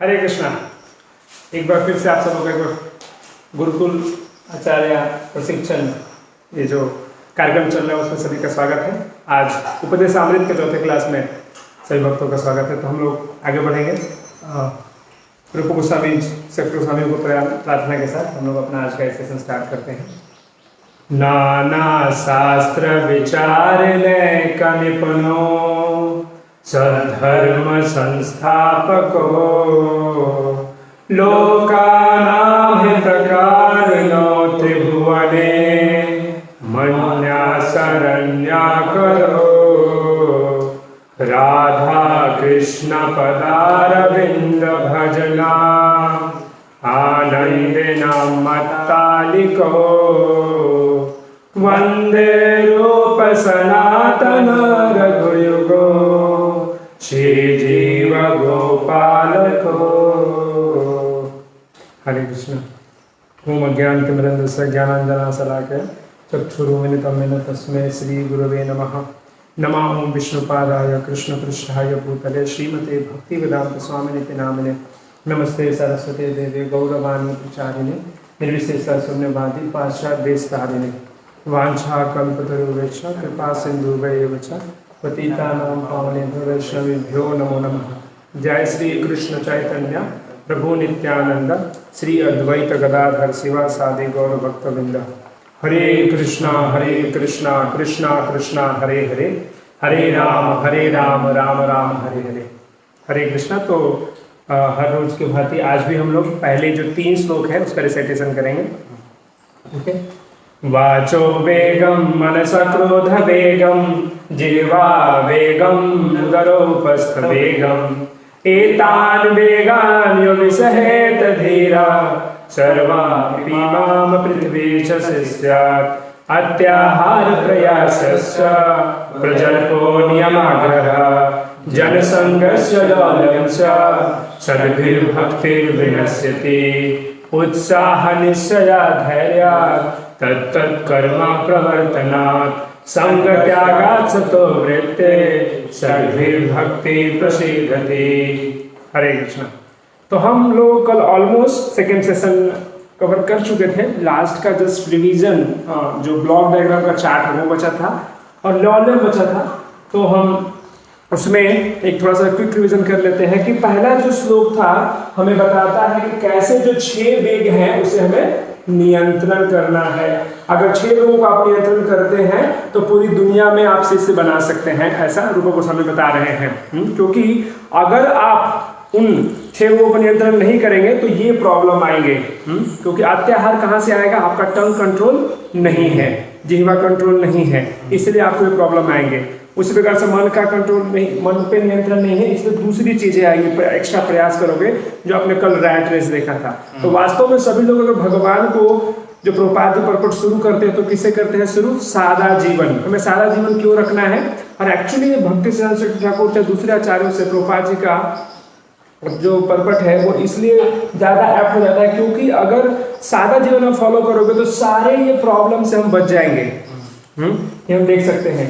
हरे कृष्णा। एक बार फिर से आप सब लोगों को गुरुकुल आचार्य प्रशिक्षण ये जो कार्यक्रम चल रहा है उसमें सभी का स्वागत है। आज उपदेशामृत के चौथे क्लास में सभी भक्तों का स्वागत है। तो हम लोग आगे बढ़ेंगे रूप गोस्वामी सत गोस्वामी को प्रार्थना के साथ हम लोग अपना आज का सेशन स्टार्ट करते हैं। नाना शास्त्र विचार का निपुणो सद्धर्म संस्थापको लोकानां हितकारिणो त्रिभुवने मन्या शरण्याकरो राधा कृष्ण पदारविंद भजना आनंदेन मत्तालिको वंदे रूप सनातन रघुयुगो श्री जीव गोपाल को। हरे कृष्ण। ओम अज्ञानतिमिरन्धस्य ज्ञानाञ्जनशलाकया चक्षुरुन्मिलितं येन तस्मै श्री गुरवे नमः। नमो ओम विष्णुपादाय कृष्णपृष्ठाय भूतले श्रीमते भक्तिवेदांत स्वामिनिति नामिने नमस्ते सरस्वती देवे गौरवाणी प्रचारिणे निर्विशेष शून्यवादी पाश्चात्यदेशतारिणे वाञ्छाकल्पतरुभ्यश्च कृपा सिन्धुभ्येव च पतितानां पावनेभ्यो वैष्णवेभ्यो नमो नमः। जय श्री कृष्ण चैतन्य प्रभु नित्यानंद श्री अद्वैत गदाधर शिवासादि गौर भक्तवृंद। हरे कृष्णा कृष्णा कृष्णा हरे हरे, हरे राम राम राम हरे हरे। हरे कृष्णा। तो हर रोज की भांति आज भी हम लोग पहले जो 3 श्लोक है उसका रिसाइटेशन करेंगे। ओके। वाचो वेगम मनस क्रोध वेगम जिह्वा वेगम उदरोपस्थ वेगम एतान वेगान यो विसहेत धीरा सर्वापि माम पृथ्वी च स्यात् अत्याहार प्रयासस्य प्रजल्पो नियमाग्रह जनसंगस्य लौल्यं च सद्भिर्भक्तिर्विनश्यति उत्साह निश्चया धैर्या तत्तत्कर्म प्रवर्तनात् संग त्यागात् सतो वृत्ते सद्भिर्भक्ति प्रसीदति। हरे कृष्ण। तो हम लोग कल ऑलमोस्ट सेकेंड सेशन कवर कर चुके थे। लास्ट का जस्ट रिवीजन जो ब्लॉक डायग्राम का चार्ट है वो बचा था और लॉन्डर बचा था। तो हम उसमें एक थोड़ा सा क्विक रिवीजन कर लेते हैं कि पहला जो श्लोक था हमें बताता है कि कैसे जो 6 वेग हैं उसे हमें नियंत्रण करना है। अगर 6 लोगों को आप नियंत्रण करते हैं तो पूरी दुनिया में आप शिष्य बना सकते हैं, ऐसा रूप गोस्वामी बता रहे हैं। क्योंकि अगर आप उन 6 लोगों को नियंत्रण नहीं करेंगे तो ये प्रॉब्लम आएंगे। क्योंकि अत्याहार कहाँ से आएगा? आपका टंग कंट्रोल नहीं है, जिह्वा कंट्रोल नहीं है, इसलिए आपको ये प्रॉब्लम आएंगे। उसी प्रकार से मन का कंट्रोल नहीं, मन पे नियंत्रण नहीं है, इसलिए दूसरी चीजें आएंगी। एक्स्ट्रा प्रयास करोगे, जो आपने कल रैट रेस देखा था। तो वास्तव में सभी लोग अगर भगवान को जो प्रभुपाद जी परपट शुरू करते हैं तो किससे करते हैं शुरू? सादा जीवन। हमें सादा जीवन क्यों रखना है? और एक्चुअली भक्ति सिद्धांत ठाकुर या दूसरे आचार्यों से प्रभुपाद जी का जो परपट है वो इसलिए ज्यादा ऐप्ट हो जाता है क्योंकि अगर सादा जीवन आप फॉलो करोगे तो सारे ये प्रॉब्लम से हम बच जाएंगे। ये हम देख सकते हैं।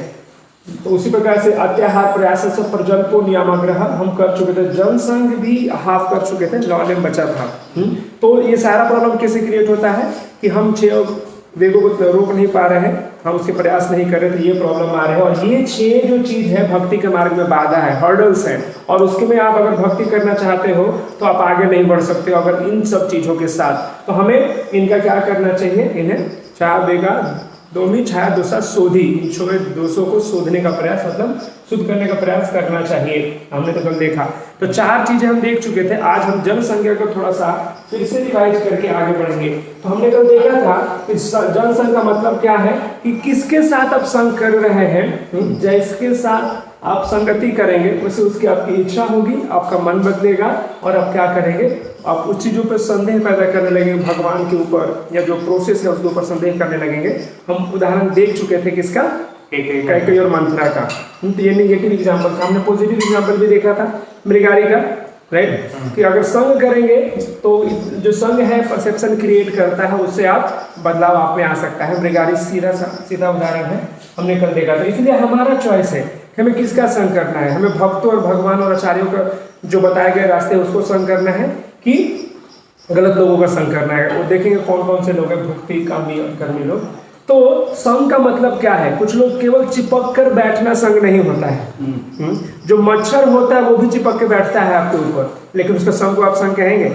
तो उसी प्रकार से अत्याहार प्रयास से प्रजल्पो नियमाग्रह हम कर चुके थे, जनसंघ भी हाफ कर चुके थे, लॉलेम बचा था। तो ये सारा प्रॉब्लम कैसे क्रिएट होता है कि हम 6 वेगों को रोक नहीं पा रहे हैं, हम उसके प्रयास नहीं कर रहे, तो ये प्रॉब्लम आ रहे हैं। और ये 6 जो चीज है भक्ति के मार्ग में बाधा है, हर्डल्स हैं, और उसके में आप अगर भक्ति करना चाहते हो तो आप आगे नहीं बढ़ सकते हो अगर इन सब चीजों के साथ। तो हमें इनका क्या करना चाहिए? इन्हें छाया वेगा दोमी छाया दोषा शोधी, इन दोषों को शोधने का प्रयास, मतलब शुद्ध करने का प्रयास करना चाहिए। हमने तो कल देखा। तो 4 चीजें हम देख चुके थे। आज हम जनसंख्या को थोड़ा सा फिर से रिवाइज करके आगे बढ़ेंगे। तो हमने कल देखा था कि जनसंघ का मतलब क्या है कि किसके साथ आप संग कर रहे हैं। जिसके साथ आप संगति करेंगे वैसे उसकी आपकी इच्छा होगी, आपका मन बदलेगा और आप क्या करेंगे? आप उस चीज़ों पर संदेह पैदा करने लगेंगे, भगवान के ऊपर या जो प्रोसेस है उसके ऊपर संदेह करने लगेंगे। हम उदाहरण देख चुके थे किसका? कैकेयी और मंथरा का। तो ये नेगेटिव एग्जाम्पल था। हमने पॉजिटिव एग्जाम्पल भी देखा था मृगारी का, राइट? कि अगर संग करेंगे तो जो संग है परसेप्शन क्रिएट करता है, उससे आप बदलाव आप में आ सकता है। मृगारी सीधा उदाहरण है, हमने कल देखा था। इसलिए हमारा चॉइस है कि हमें किसका संग करना है, हमें भक्तों और भगवान और आचार्यों का जो बताए गए रास्ते उसको संग करना है कि गलत लोगों का संग करना है। वो देखेंगे कौन कौन से लोग हैं, भक्ति कामी और कर्मी लोग। तो संग का मतलब क्या है, कुछ लोग केवल चिपक कर बैठना संग नहीं होता है। जो मच्छर होता है वो भी चिपक के बैठता है आपके ऊपर, लेकिन उसका संग को आप संग कहेंगे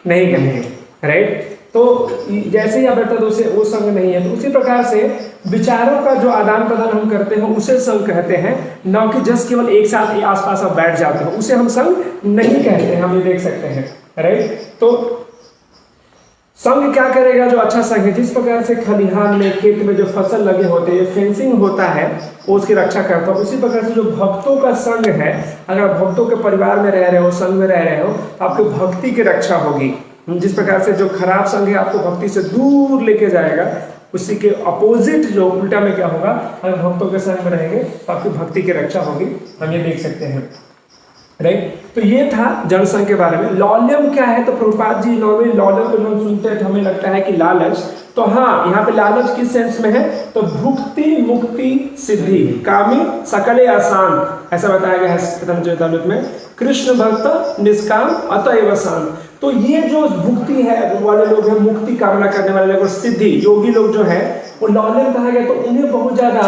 नहीं कहेंगे, राइट। तो जैसे ही आप बैठते तो उसे वो संग नहीं है। तो उसी प्रकार से विचारों का जो आदान प्रदान हम करते हैं उसे संग कहते हैं, न कि जस्ट केवल एक साथ आसपास आप बैठ जाते हो, उसे हम संग नहीं कहते हैं। हम ये देख सकते हैं, राइट। तो संग क्या करेगा, जो अच्छा संग है, जिस प्रकार से खलिहान में खेत में जो फसल लगे होते हैं, फेंसिंग होता है वो उसकी रक्षा करता है, उसी प्रकार से जो भक्तों का संग है, अगर भक्तों के परिवार में रह रहे हो, संग में रह रहे हो, तो आपकी भक्ति की रक्षा होगी। जिस प्रकार से जो खराब संग है आपको भक्ति से दूर लेके जाएगा, उसी के अपोजिट जो उल्टा में क्या होगा, अगर भक्तों के संग में रहेंगे तो आपकी भक्ति की रक्षा होगी। हम ये देख सकते हैं, राइट। तो ये था जनसंघ के बारे में। लौल्यम क्या है, तो प्रभुपाद जी नॉर्मली लौल्यम को हम सुनते हैं तो हमें लगता है कि लालच। तो हाँ, यहाँ पे लालच किस सेंस में है, तो भुक्ति मुक्ति सिद्धि कामी सकले आसान, ऐसा बताया गया है प्रथम चैतन्य में। कृष्ण भक्त निष्काम अतएव शांत। तो ये जो भुक्ति है वाले लोग हैं, मुक्ति कामना करने वाले लोग, सिद्धि योगी लोग जो है वो लौल्यम कहा गया। तो उन्हें बहुत ज्यादा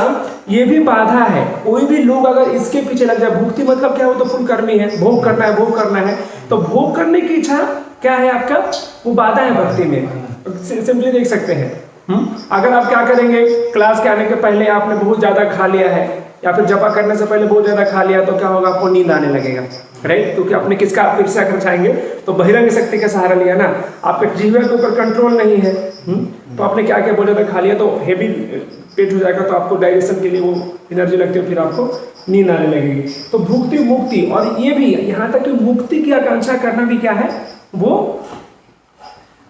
ये भी बाधा है। कोई भी लोग अगर इसके पीछे लग जाए, भुक्ति मतलब क्या हो, तो फुल कर्मी है, भोग करना है, भोग करना है, तो भोग करने की इच्छा क्या है आपका, वो बाधा है भक्ति में। सिंपली देख सकते हैं, अगर आप क्या करेंगे, क्लास के आने के पहले आपने बहुत ज्यादा खा लिया है या फिर जपा करने से पहले बहुत ज्यादा खा लिया, तो क्या होगा, आपको नींद आने लगेगा, राइट। क्योंकि आपने किसका ईर्ष्या कर चाहेंगे, तो बहिरंग शक्ति का सहारा लिया ना, आपके जीवन के ऊपर कंट्रोल नहीं है। तो आपने क्या क्या बहुत ज्यादा खा लिया, तो हेवी पेट हो जाएगा, तो आपको डाइजेशन के लिए वो एनर्जी लगती है, फिर आपको नींद आने लगेगी। तो भुक्ति मुक्ति, और ये भी यहाँ तक कि मुक्ति की आकांक्षा करना भी क्या है, वो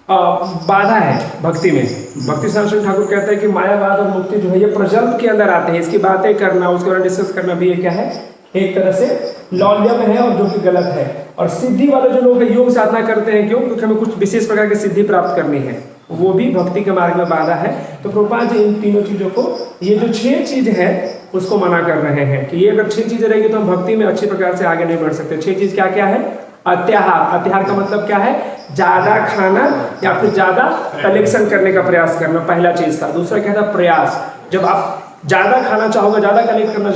बाधा है भक्ति में। भक्ति शास्त्री ठाकुर कहते हैं कि मायावाद और मुक्ति जो है ये प्रजल्प के अंदर आते हैं। इसकी बातें करना, उसके बारे में डिस्कस करना भी ये क्या है, एक तरह से लौल्यम है, और जो कि गलत है। और सिद्धि वाले जो लोग योग साधना करते हैं, क्यों, क्योंकि हमें कुछ विशेष प्रकार की सिद्धि प्राप्त करनी है, वो भी भक्ति के मार्ग में बाधा है। तो प्रभुपाद जी इन तीनों चीजों को, ये जो 6 चीज है उसको मना कर रहे हैं कि ये अगर 6 चीजें रहेगी तो हम भक्ति में अच्छी प्रकार से आगे नहीं बढ़ सकते। 6 चीज क्या क्या है, अत्याहार। अत्याहार का मतलब क्या है, ज्यादा खाना या फिर ज्यादा कलेक्शन करने का प्रयास करना, पहला चीज था। दूसरा क्या था, प्रयास। जब आप ज्यादा खाना चाहोगे, ज्यादा कलेक्ट करना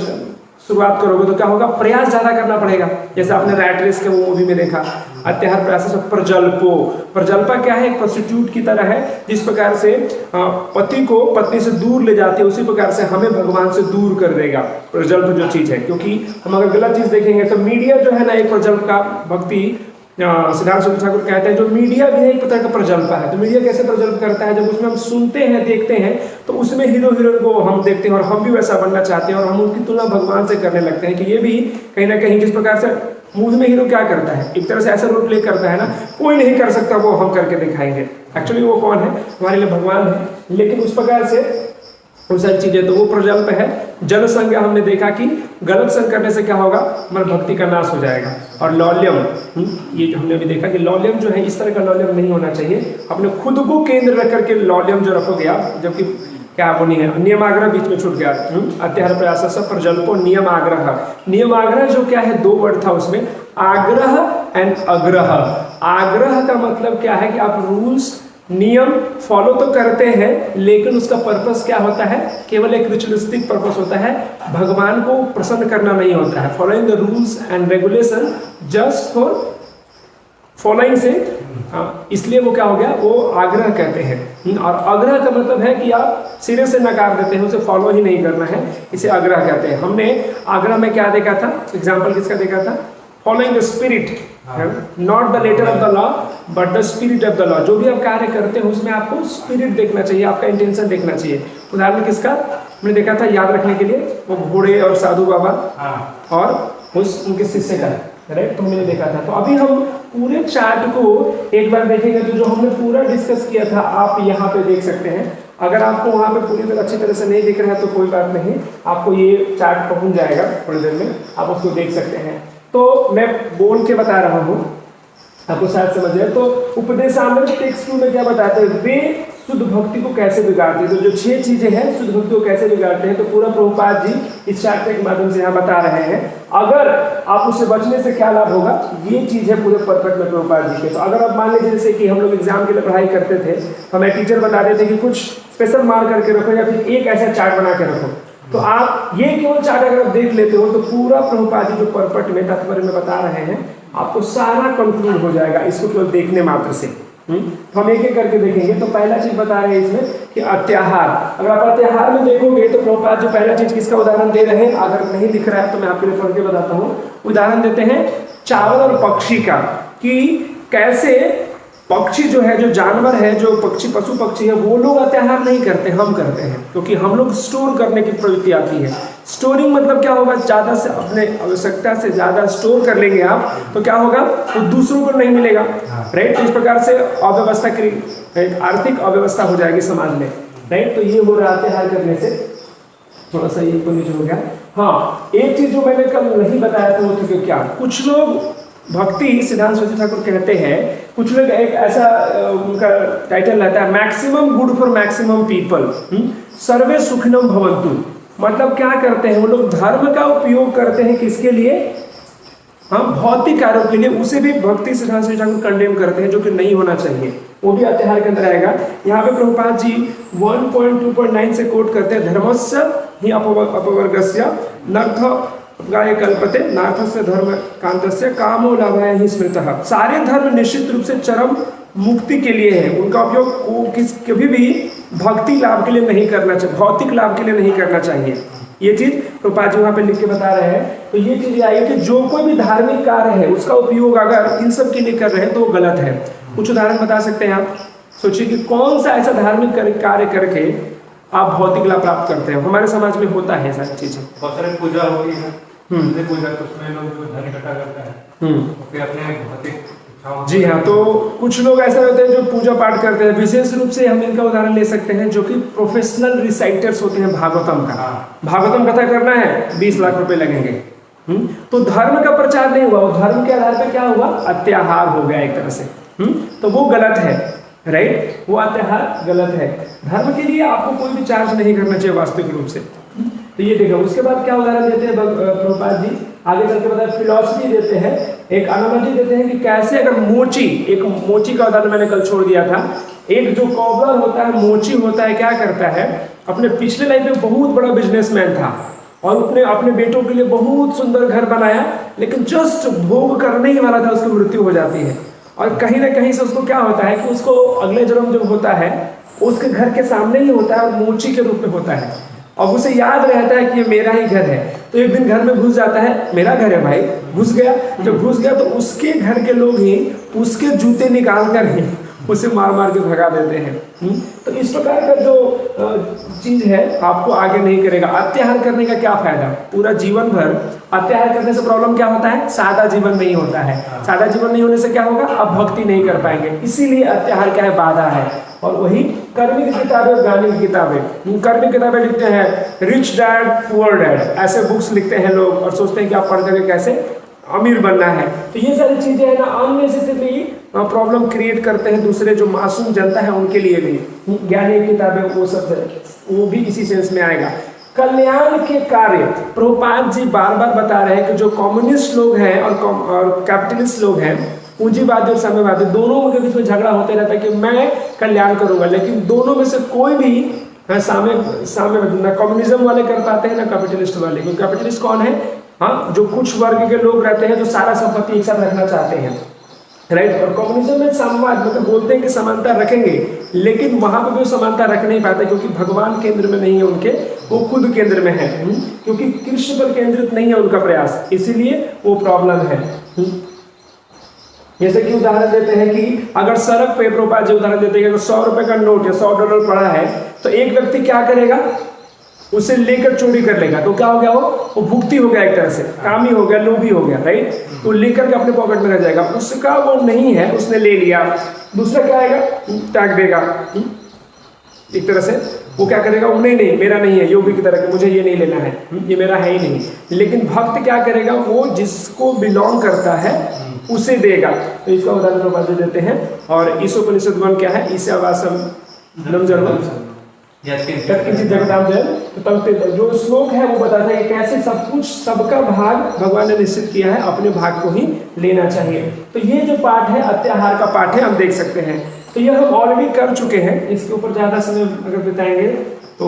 शुरुआत करोगे तो क्या होगा, प्रयास ज्यादा करना पड़ेगा। जैसे आपने रैट रेस के वो मूवी में देखा, अत्याहार प्रयास से प्रजल्पो। प्रजल्पा क्या है, एक प्रोस्टिट्यूट की तरह है, जिस प्रकार से पति को पत्नी से दूर ले जाती है, उसी प्रकार से हमें भगवान से दूर कर देगा प्रजल्प जो चीज है। क्योंकि हम अगर गलत चीज देखेंगे तो मीडिया जो है ना, एक प्रजल्प का भक्ति सिद्धार्थ शंकर ठाकुर कहते हैं, जो मीडिया भी एक प्रकार का प्रजल्प है। तो मीडिया कैसे प्रजल्प करता है, जब उसमें हम सुनते हैं, देखते हैं, तो उसमें हीरो हीरोइन को हम देखते हैं और हम भी वैसा बनना चाहते हैं, और हम उनकी तुलना भगवान से करने लगते हैं। कि ये भी कहीं ना कहीं, जिस प्रकार से मूवी में हीरो क्या करता है, एक तरह से ऐसा रोल प्ले करता है ना, कोई नहीं कर सकता, वो हम करके दिखाएंगे। एक्चुअली वो कौन है, हमारे लिए भगवान है। लेकिन उस प्रकार से वो सारी चीजें, तो वो प्रजल्प है। जल संग हमने देखा कि गलत संग करने से क्या होगा, हमारी भक्ति का नाश हो जाएगा। और लौल्यम, ये हमने भी देखा कि लौल्यम जो है, इस तरह का लौल्यम नहीं होना चाहिए। अपने खुद को केंद्र रख करके लौल्यम जो रखोगे आप, जबकि क्या वो नहीं है, नियमाग्रह बीच में छूट गया। अत्याहार प्रयास से प्रजल्पो नियमाग्रह। नियमाग्रह जो क्या है, 2 वर्ड था उसमें, आग्रह एंड अग्रह। आग्रह का मतलब क्या है कि आप रूल्स नियम फॉलो तो करते हैं, लेकिन उसका पर्पस क्या होता है, केवल एक रिचुअलिस्टिक पर्पस होता है, भगवान को प्रसन्न करना नहीं होता है। Following the rules and regulation just for following से, इसलिए वो क्या हो गया, वो आग्रह कहते हैं। और आग्रह का मतलब है कि आप सिरे से नकार देते हैं, उसे फॉलो ही नहीं करना है, इसे आग्रह कहते हैं। हमने आग्रह में क्या देखा था, एग्जाम्पल किसका देखा था, following the spirit, not the letter of the law but the spirit of the law. जो भी आप कार्य करते हैं उसमें आपको स्पिरिट देखना चाहिए, आपका इंटेंशन देखना चाहिए। उदाहरण किसका हमने देखा था याद रखने के लिए, वो घोड़े और साधु बाबा और उनके शिष्य का, राइट। तो हमने देखा था। तो अभी हम पूरे चार्ट को एक बार देखेंगे, तो जो हमने पूरा डिस्कस किया था आप यहाँ पे देख सकते हैं। अगर आपको वहाँ पे पूरी तरह अच्छी तरह से नहीं दिख रहा है तो कोई बात नहीं, आपको ये चार्ट पहुँच जाएगा थोड़ी देर में, आप उसको देख सकते हैं। तो मैं बोल के बता रहा हूँ, आपको शायद समझ जाए। तो उपदेशामृत टेक्स्ट 2 में क्या बताते हैं, वे शुद्ध भक्ति को कैसे बिगाड़ते हैं। तो जो 6 चीजें हैं शुद्ध भक्ति को कैसे बिगाड़ते हैं, तो पूरा प्रभुपाद जी इस चैप्टर के माध्यम से यहाँ बता रहे हैं। अगर आप उससे बचने से क्या लाभ होगा, ये चीज है पूरे परफेक्ट में प्रभुपाद जी के। तो अगर आप मान लीजिए जैसे कि हम लोग एग्जाम के लिए पढ़ाई करते थे, हमें टीचर बताते थे कि कुछ स्पेशल मार्क करके रखो या फिर एक ऐसा चार्ट बना के रखो, तो आप ये केवल चार्ट अगर आप देख लेते हो तो पूरा प्रभुपाद जी जो परफेक्ट में तात्पर्य में बता रहे हैं आपको सारा कंक्लूड हो जाएगा इसको केवल देखने मात्र से। तो हम एक एक करके देखेंगे। तो पहला चीज बता रहे हैं इसमें कि अत्याहार। अगर आप अत्याहार में देखोगे तो प्रभुपाद जो पहला चीज किसका उदाहरण दे रहे हैं, अगर नहीं दिख रहा है तो मैं आपके लिए पढ़ के बताता हूँ। उदाहरण देते हैं चावल और पक्षी का, कि कैसे पक्षी जो है, जो जानवर है, जो पक्षी पशु पक्षी है, वो लोग अत्याहार नहीं करते, हम करते हैं, क्योंकि हम लोग स्टोर करने की प्रवृत्ति आती है। स्टोरिंग मतलब क्या होगा, ज़्यादा से अपने आवश्यकता से ज़्यादा स्टोर कर लेंगे आप, तो क्या होगा, वो दूसरों को नहीं मिलेगा, राइट। तो इस प्रकार से अव्यवस्था की आर्थिक अव्यवस्था हो जाएगी समाज में, राइट। तो ये हो रहा है अत्याहार करने से। थोड़ा सा ये तो नीचे हो गया। हाँ, एक चीज जो मैंने कल नहीं बताया था वो थी कि क्या, कुछ लोग भक्ति सिद्धांत सरस्वती ठाकुर कहते हैं, कुछ लोग एक ऐसा उनका टाइटल रहता है maximum good for maximum people, सर्वे सुखिनम भवन्तु। मतलब क्या करते हैं वो लोग, धर्म का उपयोग करते हैं किसके लिए, हाँ, भौतिक कार्यों के लिए। उसे भी भक्ति सिद्धांत सरस्वती ठाकुर कंडेम करते हैं, जो कि नहीं होना चाहिए, वो भी अत्याहार के अंदर आएगा। यहाँ पे प्रभुपाद जी 1.2.9 से कोट करते हैं, धर्मस्य ही अपवर्गस्य नर्थ गाय कल्पते नाथस्य धर्म कांतस्य कामो लाभाय ही स्मृतः। सारे धर्म निश्चित रूप से चरम मुक्ति के लिए है, उनका उपयोग वो कभी भी भक्ति लाभ के लिए नहीं करना चाहिए, भौतिक लाभ के लिए नहीं करना चाहिए। ये चीज प्रभुपाद जी वहाँ पे लिख के बता रहे हैं। तो ये चीज आई कि जो कोई भी धार्मिक कार्य है उसका उपयोग अगर इन सब के लिए कर रहे हैं तो वो गलत है। कुछ उदाहरण बता सकते हैं आप, सोचिए कि कौन सा ऐसा धार्मिक कार्य करके आप भौतिक लाभ प्राप्त करते हैं। हमारे समाज में होता है सारी चीजें, पूजा होती है, पूजा तो उसमें लोग धन इकट्ठा करते हैं, फिर अपने भौतिक। जी हाँ, तो कुछ लोग ऐसे होते हैं जो पूजा पाठ करते हैं। विशेष रूप से हम इनका उदाहरण ले सकते हैं जो कि प्रोफेशनल रिसाइटर्स होते हैं भागवतम का। भागवतम कथा करना है 20 लाख रुपए लगेंगे। तो धर्म का प्रचार नहीं हुआ, वो धर्म के आधार पर क्या हुआ, अत्याहार हो गया एक तरह से। तो वो गलत है, राइट, वो अत्याहार गलत है। धर्म के लिए आपको कोई भी चार्ज नहीं करना चाहिए वास्तविक रूप से। तो ये देखो, उसके बाद क्या उदाहरण देते हैं प्रभुपाद जी, आगे चल के बताया फिलॉसफी देते हैं, एक एनालॉजी देते हैं कि कैसे अगर मोची, एक मोची का उदाहरण मैंने कल छोड़ दिया था। एक जो कॉबलर होता है, मोची होता है, क्या करता है, अपने पिछले लाइफ में बहुत बड़ा बिजनेसमैन था और उसने अपने बेटों के लिए बहुत सुंदर घर बनाया, लेकिन जस्ट भोग करने ही वाला था उसकी मृत्यु हो जाती है। और कहीं ना कहीं से उसको क्या होता है कि उसको अगले जन्म जब होता है उसके घर के सामने ही होता है और मोची के रूप में होता है, और उसे याद रहता है कि ये मेरा ही घर है। तो एक दिन घर में घुस जाता है, मेरा घर है भाई, घुस गया। जब घुस गया तो उसके घर के लोग ही उसके जूते निकाल कर ही उसे मार मार के भगा देते हैं। तो इस प्रकार का जो चीज है आपको आगे नहीं करेगा। अत्याहार करने का क्या फायदा, पूरा जीवन भर अत्याहार करने से प्रॉब्लम क्या होता है, सादा जीवन नहीं होता है। सादा जीवन नहीं होने से क्या होगा, आप भक्ति नहीं कर पाएंगे। इसीलिए अत्याहार क्या है, बाधा है। और वही कर्मी की किताबें, ज्ञानी की किताबें, कर्मी किताबें लिखते हैं रिच डैड पुअर डैड, ऐसे बुक्स लिखते हैं लोग और सोचते हैं कि आप पढ़ करके कैसे अमीर बनना है। तो ये सारी चीजें है ना अननेसेसरी प्रॉब्लम क्रिएट करते हैं दूसरे जो मासूम जनता है उनके लिए भी। ज्ञानी किताबें वो सब वो भी इसी सेंस में आएगा। कल्याण के कार्य प्रभुपाद जी बार बार बता रहे हैं कि जो कम्युनिस्ट लोग हैं और कैपिटलिस्ट लोग हैं, पूंजीवादी और साम्यवादी, दोनों के बीच में झगड़ा होते रहता है कि मैं कल्याण करूंगा, लेकिन दोनों में से कोई भी साम्यवादी ना कम्युनिज्म वाले कर पाते हैं ना कैपिटलिस्ट वाले। क्योंकि कैपिटलिस्ट कौन है, हाँ, जो कुछ वर्ग के लोग रहते हैं जो सारा संपत्ति एक साथ रखना चाहते हैं, राइट। और कम्युनिज्म में साम्यवाद मतलब बोलते हैं कि समानता रखेंगे, लेकिन वहां पर भी समानता रख नहीं पाते क्योंकि भगवान केंद्र में नहीं है उनके, वो खुद केंद्र में है, क्योंकि कृष्ण पर केंद्रित नहीं है उनका प्रयास, इसीलिए वो प्रॉब्लम है। जैसे कि उदाहरण देते हैं कि अगर सड़क पे प्रभुपाद जी उदाहरण देते हैं कि 100 रुपए का नोट या $100 पड़ा है, तो एक व्यक्ति क्या करेगा, उसे लेकर चोरी कर लेगा। तो क्या हो गया, वो भुगती हो गया, एक तरह से कामी हो गया, लोभी हो गया, राइट। तो लेकर के अपने पॉकेट में रह जाएगा। उसका वो नहीं है, उसने ले लिया। दूसरा क्या आएगा, त्याग देगा। एक तरह से वो क्या करेगा, वो नहीं मेरा नहीं है, योगी की तरह, मुझे ये नहीं लेना है, ये मेरा है ही नहीं। लेकिन भक्त क्या करेगा, वो जिसको बिलोंग करता है उसे देगा। तो इसका उदाहरण प्रभुपाद जी देते हैं। और ईशोपनिषद 1 क्या है, ईशावासम नम जन्म यत्किंचित् जगतां जयम्। तो तब जो श्लोक है वो बताता है कि कैसे सब कुछ, सबका भाग भगवान ने निश्चित किया है, अपने भाग को ही लेना चाहिए। तो ये जो पाठ है अत्याहार का पाठ है, हम देख सकते हैं। तो यह हम ऑलरेडी कर चुके हैं, इसके ऊपर ज़्यादा समय अगर बिताएंगे तो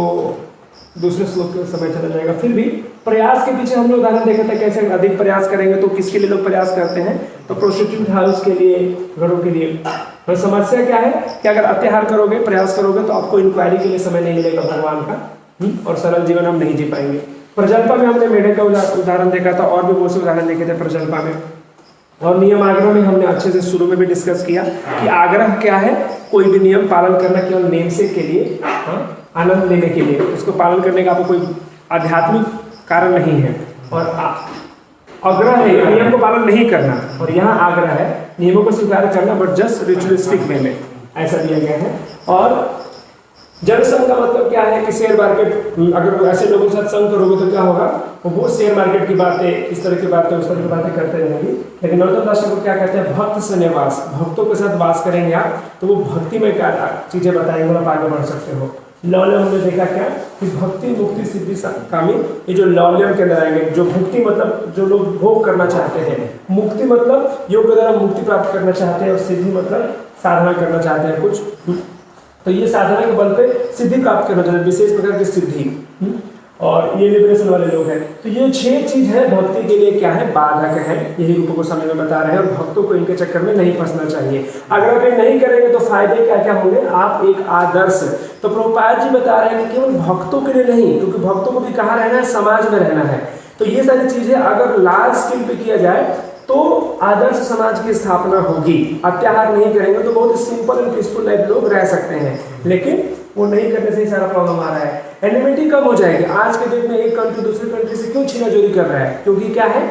दूसरे श्लोक के समय चला जाएगा। फिर भी प्रयास के पीछे हमने उदाहरण देखा था, कैसे अधिक प्रयास करेंगे तो किसके लिए लोग प्रयास करते हैं, तो प्रोस्टिट्यूट हाउस के लिए, घरों के लिए। तो समस्या क्या है कि अगर अत्याहार करोगे, प्रयास करोगे तो आपको इंक्वायरी के लिए समय नहीं मिलेगा भगवान का, और सरल जीवन हम नहीं जी पाएंगे। प्रजल्पा में हमने मेढक का उदाहरण देखा था, और भी बहुत से उदाहरण देखे थे प्रजल्पा में। और नियम आग्रह में हमने अच्छे से शुरू में भी डिस्कस किया कि आग्रह क्या है, कोई भी नियम पालन करना केवल नेमसेक के लिए, आनंद लेने के लिए, उसको पालन करने का आपको कोई आध्यात्मिक कारण नहीं है। और आग्रह है नियम को पालन नहीं करना, और यहाँ आग्रह है नियमों को स्वीकार करना, बट जस्ट रिचुअलिस्टिक वे में ऐसा दिया गया है। और जनसंघ का मतलब क्या है कि शेयर मार्केट, अगर ऐसे लोगों के साथ संग करोगे तो क्या होगा, वो शेयर मार्केट की बातें, इस तरह की बातें, उस तरह की बातें करते रहेंगे। लेकिन नरोत्तम दास ठाकुर क्या कहते हैं, भक्त से निवास, भक्तों के साथ वास करेंगे आप तो वो भक्ति में क्या चीजें बताएंगे, आप आगे बढ़ सकते हो। लौल्यम हमने देखा क्या कि भक्ति मुक्ति सिद्धि कामी, ये जो लौल्यम के अंदर आएंगे, जो भक्ति मतलब जो लोग भोग करना चाहते हैं, मुक्ति मतलब योग के द्वारा मुक्ति प्राप्त करना चाहते हैं, और सिद्धि मतलब साधना करना चाहते हैं कुछ, तो ये साधना के बल पे सिद्धि प्राप्त करना चाहते हैं, विशेष प्रकार की सिद्धि, और ये लिबरेशन वाले लोग हैं। तो ये 6 चीज है भक्ति के लिए क्या है, बाधक है, यही रूप गोस्वामी में बता रहे हैं। और भक्तों को इनके चक्कर में नहीं फंसना चाहिए। अगर आप ये नहीं करेंगे तो फायदे क्या क्या होंगे, आप एक आदर्श, तो प्रभुपाद जी बता रहे हैं कि केवल भक्तों के लिए नहीं, क्योंकि भक्तों को भी कहाँ रहना है, समाज में रहना है। तो ये सारी चीजें अगर लार्ज स्केल पे किया जाए तो आदर्श समाज की स्थापना होगी। अत्याहार नहीं करेंगे तो बहुत सिंपल एंड पीसफुल लाइफ लोग रह सकते हैं, लेकिन वो नहीं करने से ही सारा प्रॉब्लम आ रहा है। एनिमिटी कम हो जाएगी। आज के डेट में एक कंट्री दूसरे कंट्री से क्यों छीनाजोरी कर रहा है, क्योंकि क्या है,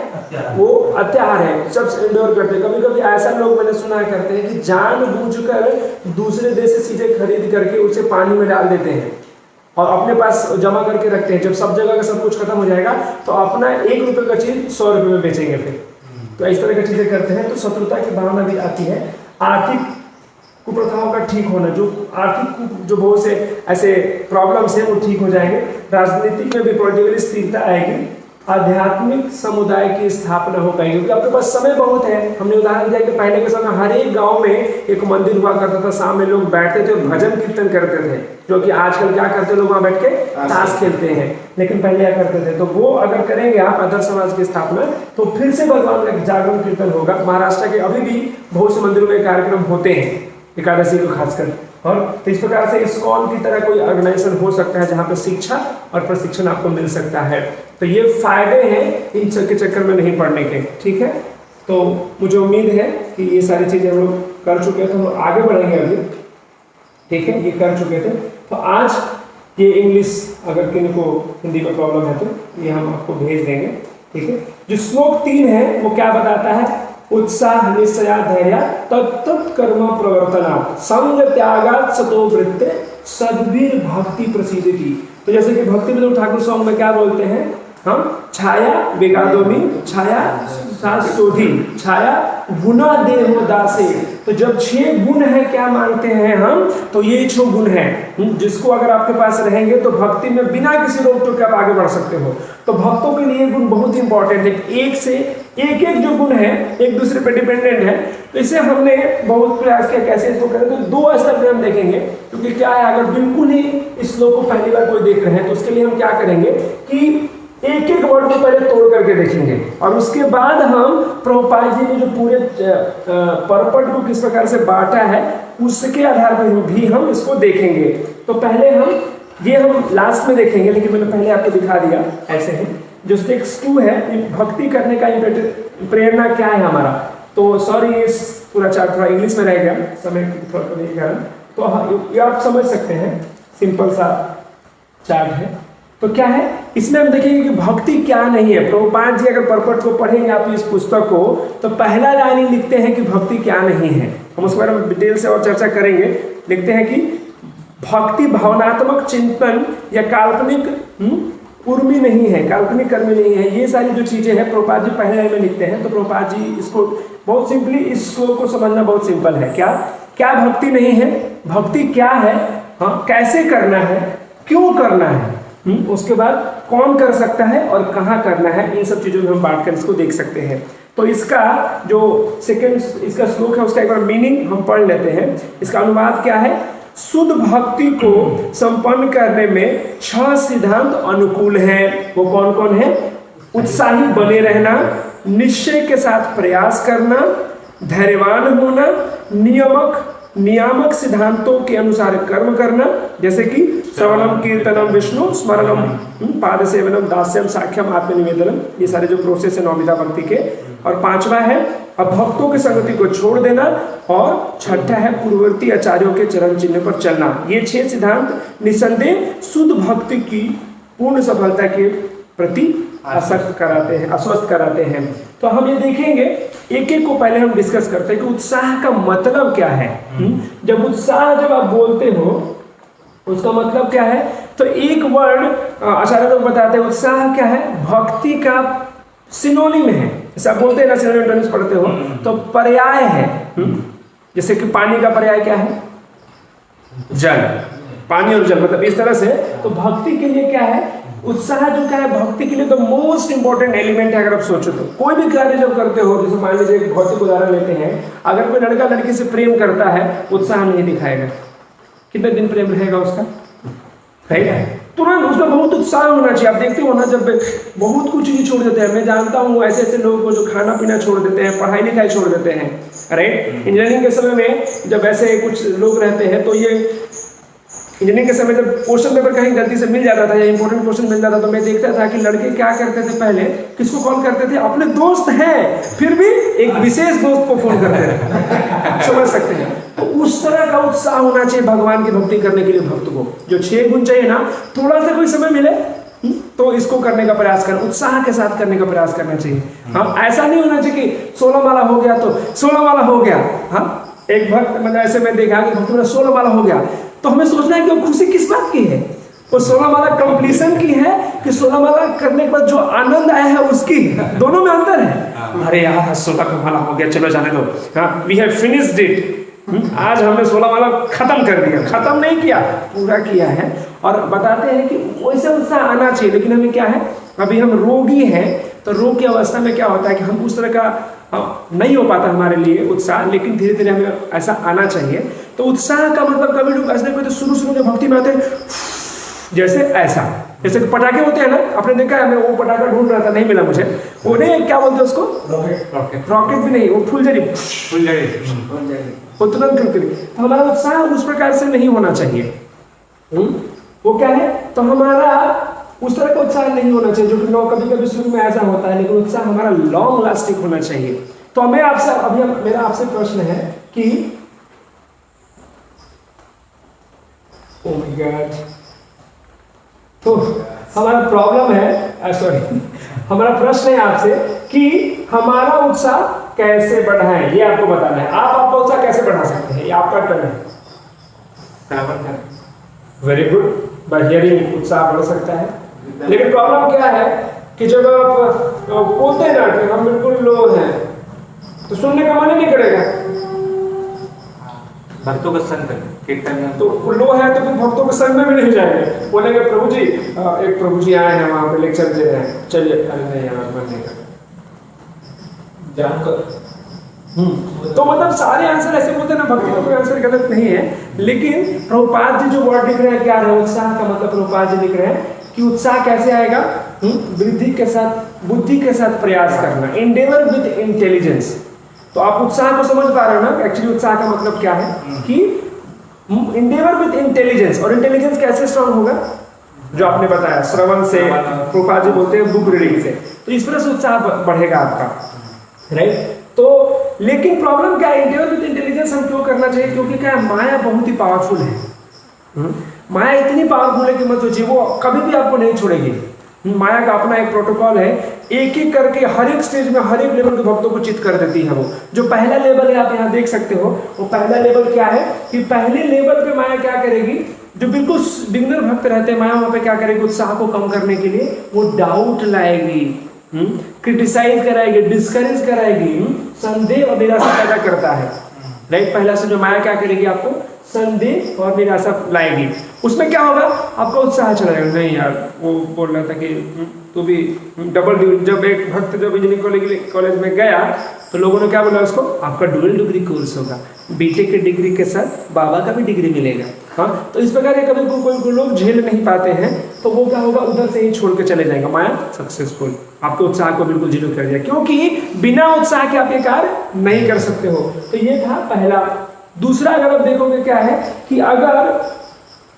वो अत्याहार है, सब इंडोर करते हैं। कभी कभी ऐसा लोग मैंने सुना करते हैं कि जानबूझकर दूसरे देश से चीजें खरीद करके उसे पानी में डाल देते हैं और अपने पास जमा करके रखते हैं। जब सब जगह का सब कुछ खत्म हो जाएगा तो अपना 1 रुपए का चीज 100 रुपए में बेचेंगे फिर। तो इस तरह की चीजें करते हैं। तो शत्रुता की भावना भी आती है। आर्थिक कुप्रथाओं का ठीक होना, जो आर्थिक जो बहुत से ऐसे प्रॉब्लम्स हैं वो ठीक हो जाएंगे। राजनीतिक में भी पॉलिटिकली स्थिरता आएगी। आध्यात्मिक समुदाय की स्थापना हो पाएगी, क्योंकि आपके पास समय बहुत है। हमने उदाहरण दिया कि पहले के समय हर एक गांव में एक मंदिर हुआ करता था, शाम में लोग बैठते थे और भजन कीर्तन करते थे, जो कि आजकल क्या करते लोग वहां बैठ के ताश खेलते हैं, लेकिन पहले क्या करते थे। तो वो अगर करेंगे आप आदर्श समाज की स्थापना, तो फिर से भगवान का जागरण कीर्तन होगा। महाराष्ट्र के अभी भी बहुत से मंदिरों में कार्यक्रम होते हैं, एकादशी को खासकर। और तो इस प्रकार से इस्कॉन की तरह कोई ऑर्गेनाइजेशन हो सकता है जहाँ पे शिक्षा और प्रशिक्षण आपको मिल सकता है। तो ये फायदे हैं इन सब के चक्कर में नहीं पड़ने के, ठीक है। तो मुझे उम्मीद है कि ये सारी चीजें हम लोग कर चुके थे, हम आगे बढ़ेंगे अभी, ठीक है। ये कर चुके थे। तो आज ये इंग्लिश अगर किसी को हिंदी में प्रॉब्लम है तो ये हम आपको भेज देंगे, ठीक है। जो श्लोक 3 है वो क्या बताता है, उत्साह निश्चया धैर्य तत्त कर्म प्रवर्तना संग त्यागात् सतो वृत्ते सद्वीर भक्ति प्रसिद्धि। तो जैसे कि भक्ति विनोद ठाकुर सॉन्ग में क्या बोलते हैं हम, छाया वेगादोमी छाया शाश्वती छाया गुना देहो दासे। तो जब 6 गुण है क्या मानते हैं हम, तो ये 6 गुण है जिसको अगर आपके पास रहेंगे तो भक्ति में बिना किसी रोक टोक के आप आगे बढ़ सकते हो। तो भक्तों के लिए गुण बहुत इंपॉर्टेंट है। एक से एक जो गुण है एक दूसरे पे डिपेंडेंट है। तो इसे हमने बहुत प्रयास किया कैसे इसको करें, तो 2 स्तर में हम देखेंगे। क्योंकि क्या है, अगर बिल्कुल ही इस श्लोक को पहली बार कोई देख रहे हैं तो उसके लिए हम क्या करेंगे कि एक एक वर्ड को पहले तोड़ करके देखेंगे, और उसके बाद हम प्रभुपाद जी ने जो पूरे परपट को किस प्रकार से बांटा है उसके आधार पर भी हम इसको देखेंगे। तो पहले हम लास्ट में देखेंगे, लेकिन मैंने पहले आपको दिखा दिया ऐसे है। जो टेक्स्ट 2 है, भक्ति करने का प्रेरणा क्या है हमारा। तो सॉरी ये पूरा चार्ट थोड़ा इंग्लिश में रह गया समय थोड़ा कमी के कारण, तो ये आप समझ सकते हैं, सिंपल सा चार्ट है। तो क्या है इसमें हम देखेंगे कि भक्ति क्या नहीं है। प्रभुपाद जी अगर परपट को पढ़ेंगे आप इस पुस्तक को, तो पहला लाइन लिखते हैं कि भक्ति क्या नहीं है। हम उसके बारे में डिटेल से और चर्चा करेंगे। लिखते हैं कि भक्ति भावनात्मक चिंतन या काल्पनिक उर्मी नहीं है, काल्पनिक कर्मी नहीं है। ये सारी जो चीजें हैं प्रभुपाद जी पहले लाइन में लिखते हैं। तो प्रभुपाद जी इसको बहुत सिंपली, इस श्लोक को समझना बहुत सिंपल है। क्या क्या भक्ति नहीं है, भक्ति क्या है, हाँ, कैसे करना है, क्यों करना है, उसके बाद कौन कर सकता है और कहाँ करना है, इन सब चीजों में हम बात कर इसको देख सकते हैं। तो इसका जो सेकंड इसका श्लोक है उसका एक बार मीनिंग हम पढ़ लेते हैं। इसका अनुवाद क्या है? शुद्ध भक्ति को संपन्न करने में 6 सिद्धांत अनुकूल हैं। वो कौन कौन है? उत्साही बने रहना, निश्चय के साथ प्रयास करना, धैर्यवान होना, नियामक सिद्धांतों के अनुसार कर्म करना, जैसे कि श्रवणम कीर्तनम विष्णु स्मरणम पाद सेवनम दास्यम साख्यम आत्मनिवेदनम, ये सारे जो प्रोसेस है नौविधा भक्ति के। और 5वां है अभक्तों की संगति को छोड़ देना, और 6ठा है पूर्ववर्ती आचार्यों के चरण चिन्ह पर चलना। ये 6 सिद्धांत निसंदेह शुद्ध भक्ति की पूर्ण सफलता के प्रति आसक्त कराते हैं। तो हम ये देखेंगे, एक एक को पहले हम डिस्कस करते हैं कि उत्साह का मतलब क्या है। जब उत्साह जब आप बोलते हो उसका मतलब क्या है? तो एक वर्ड आचार्य लोग बताते हैं, उत्साह क्या है? भक्ति का सिनोनिम है। जैसे आप बोलते हैं ना, सिनोनिम पढ़ते हो तो पर्याय है। जैसे कि पानी का पर्याय क्या है? जल। पानी और जल, मतलब इस तरह से। तो भक्ति के लिए क्या है? उत्साह जो क्या है भक्ति के लिए तो मोस्ट इंपॉर्टेंट एलिमेंट है। अगर आप सोचो तो कोई भी कार्य जब करते हो, जैसे मान लीजिए एक भौतिक उदाहरण लेते हैं, अगर कोई लड़का लड़की से प्रेम करता है, उत्साह नहीं दिखाएगा, कितने दिन प्रेम रहेगा उसका? रहेगा तुरंत, उसमें बहुत उत्साह होना चाहिए। आप देखते हो ना, जब बहुत कुछ चीज़ छोड़ देते हैं, मैं जानता हूँ ऐसे ऐसे लोगों को जो खाना पीना छोड़ देते हैं, पढ़ाई लिखाई छोड़ देते हैं, राइट। इंजीनियरिंग के समय में जब ऐसे कुछ लोग रहते हैं तो ये इंजीनियरिंग के समय जब क्वेश्चन पेपर कहीं गलती से मिल जाता था या इंपॉर्टेंट क्वेश्चन मिल जाता, तो मैं देखता था कि लड़के क्या करते थे, पहले किसको कॉल करते थे? अपने दोस्त हैं, फिर भी एक विशेष दोस्त को फोन करते थे। समझ सकते हैं? तो उस तरह का उत्साह होना चाहिए भगवान की भक्ति करने के लिए। भक्त को जो 6 गुण चाहिए ना, थोड़ा सा कोई समय मिले तो इसको करने का प्रयास करना, उत्साह के साथ करने का प्रयास करना चाहिए। हाँ, ऐसा नहीं होना चाहिए कि 16 माला हो गया तो 16 माला हो गया। हाँ, एक भक्त मतलब ऐसे मैं देखा कि भक्त मेरा 16 माला हो गया, तो हमें सोचना है कि वो खुशी किस बात की है? वो 16 माला कंप्लीशन की है कि 16 माला करने के बाद जो आनंद आया है उसकी? दोनों में अंतर है। अरे यार 16 का माला हो गया, चलो जाने दो, हाँ वी हैव फिनिश्ड इट, आज हमने 16 माला खत्म कर दिया। खत्म नहीं किया, पूरा किया है। और बताते हैं कि वैसे उत्साह आना चाहिए, लेकिन हमें क्या है, अभी हम रोगी हैं, तो रोग की अवस्था में क्या होता है कि हम उस तरह का नहीं हो पाता हमारे लिए उत्साह, लेकिन धीरे धीरे हमें ऐसा आना चाहिए। तो उत्साह का मतलब कभी लोग ऐसे कोई तो शुरू में भक्ति में आते हैं जैसे ऐसा, जैसे पटाखे होते हैं ना, आपने देखा है, मैं वो पटाखा ढूंढ रहा था, नहीं मिला मुझे, वो नहीं क्या बोलते हैं उसको? रॉकेट भी नहीं, वो फुलझड़ी, वो तुरंत टूटती। तो हमारा उत्साह उस प्रकार से नहीं होना चाहिए। वो क्या है, तो हमारा उस तरह का उत्साह नहीं होना चाहिए जो कि कभी कभी शुरू में ऐसा होता है, लेकिन उत्साह हमारा लॉन्ग लास्टिंग होना चाहिए। तो मैं आपसे अभी मेरा आपसे प्रश्न है कि ओह माय गॉड, तो हमारा प्रॉब्लम है, सॉरी हमारा प्रश्न है आपसे कि हमारा उत्साह कैसे बढ़ाएं, ये आपको बताना है। आप आपका उत्साह कैसे बढ़ा सकते हैं, ये आपका टर्न है। वेरी गुड, बाय हियरिंग उत्साह बढ़ सकता है। लेकिन प्रॉब्लम क्या है कि जब आप बोलते हैं ना कि हम बिल्कुल लो हैं, तो सुनने का मन ही नहीं करेगा। भक्तों का संग कीर्तन में तो लो है तो फिर भक्तों के संग में भी नहीं जाएंगे। बोलेंगे प्रभु जी, एक प्रभु जी आए हैं वहां पे लेक्चर दे रहे हैं, चलिए। अरे नहीं यार, मन नहीं कर जानकर। तो मतलब सारे आंसर ऐसे बोलते हैं ना, भक्ति का कोई आंसर गलत नहीं है। लेकिन प्रभुपाद जी जो वर्ड लिख रहे हैं क्या है, उत्साह का मतलब प्रभुपाद जी लिख रहे हैं कि उत्साह कैसे आएगा? वृद्धि के साथ, बुद्धि के साथ प्रयास करना, एंडेवर विद इंटेलिजेंस। तो आप उत्साह को समझ पा रहे हो ना, एक्चुअली उत्साह का मतलब क्या है कि एंडेवर विद इंटेलिजेंस। और इंटेलिजेंस कैसे स्ट्रांग होगा? जो आपने बताया, श्रवण से, प्रभुपाद जी बोलते हैं बुक रीडिंग से। तो इस तरह से उत्साह बढ़ेगा आपका, राइट। तो लेकिन प्रॉब्लम क्या है, एंडेवर विद इंटेलिजेंस हम क्यों करना चाहिए? क्योंकि क्या है, माया बहुत ही पावरफुल है। माया इतनी पावरफुल है कि मत सोचिए, वो कभी भी आपको नहीं छोड़ेगी। माया का अपना एक प्रोटोकॉल है, एक एक करके हर एक स्टेज में हर एक लेवल के भक्तों को चित कर देती है। वो जो पहला लेवल है आप यहाँ देख सकते हो, वो पहला लेवल क्या है कि पहले लेवल पे माया क्या करेगी, जो बिल्कुल बिगिनर भक्त रहते हैं, माया वहां पे क्या करेगी, उत्साह को कम करने के लिए वो डाउट लाएगी, क्रिटिसाइज कराएगी, डिस्करेज कराएगी, संदेह और निराशा पैदा करता है। राइट। पहला से जो माया क्या करेगी, आपको संदेह और निराशा लाएगी। उसमें क्या होगा, आपका उत्साह चला जाएगा। नहीं यार, वो बोल रहा था कि तू भी डबल डिग्री, जब एक भक्त जब इंजीनियरिंग कॉलेज में गया तो लोगों ने क्या बोला उसको, आपका डुअल डिग्री कोर्स होगा, बीटेक की डिग्री के साथ बाबा का भी डिग्री मिलेगा। हाँ, तो इस प्रकार के कभी कोई लोग झेल नहीं पाते हैं तो वो क्या होगा, उधर से ही छोड़ के चले जाएंगे। माया सक्सेसफुल आपके उत्साह को बिल्कुल जीरो कर दिया, क्योंकि बिना उत्साह के आप ये कार्य नहीं कर सकते हो। तो ये था पहला। दूसरा अगर आप देखोगे क्या है कि अगर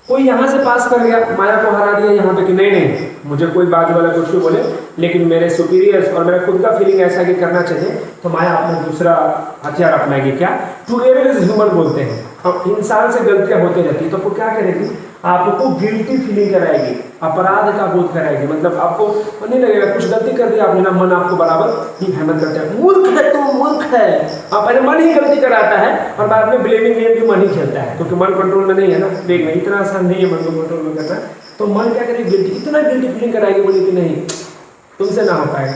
कोई यहाँ से पास कर गया, माया को हरा दिया यहाँ पे कि नहीं मुझे कोई बाजू वाला कुछ भी बोले लेकिन मेरे सुपीरियर्स और मेरा खुद का फीलिंग ऐसा कि करना चाहिए, तो माया अपना दूसरा हथियार अपनाएगी। क्या, टू एरर इज ह्यूमन बोलते हैं। हम इंसान से गलतियां होती रहती है, तो वो क्या करेगी, आपको गिल्टी फीलिंग कराएगी, अपराध का बोध कराएगी। मतलब आपको नहीं लगेगा कुछ गलती कर दिया आपने ना, मन आपको बराबर ही हेमत करता है, मूर्ख है तू, मूर्ख है। आप पहले मन ही गलती कराता है और बाद में ब्लेमिंग गेम भी मन ही खेलता है, क्योंकि मन कंट्रोल में नहीं है ना, देख नहीं इतना आसान नहीं है मन को कंट्रोल में करना। तो मन क्या करेगी, गिल्टी, इतना गिल्टी फीलिंग कराएगी, बोली कि नहीं तुमसे ना हो पाएगा,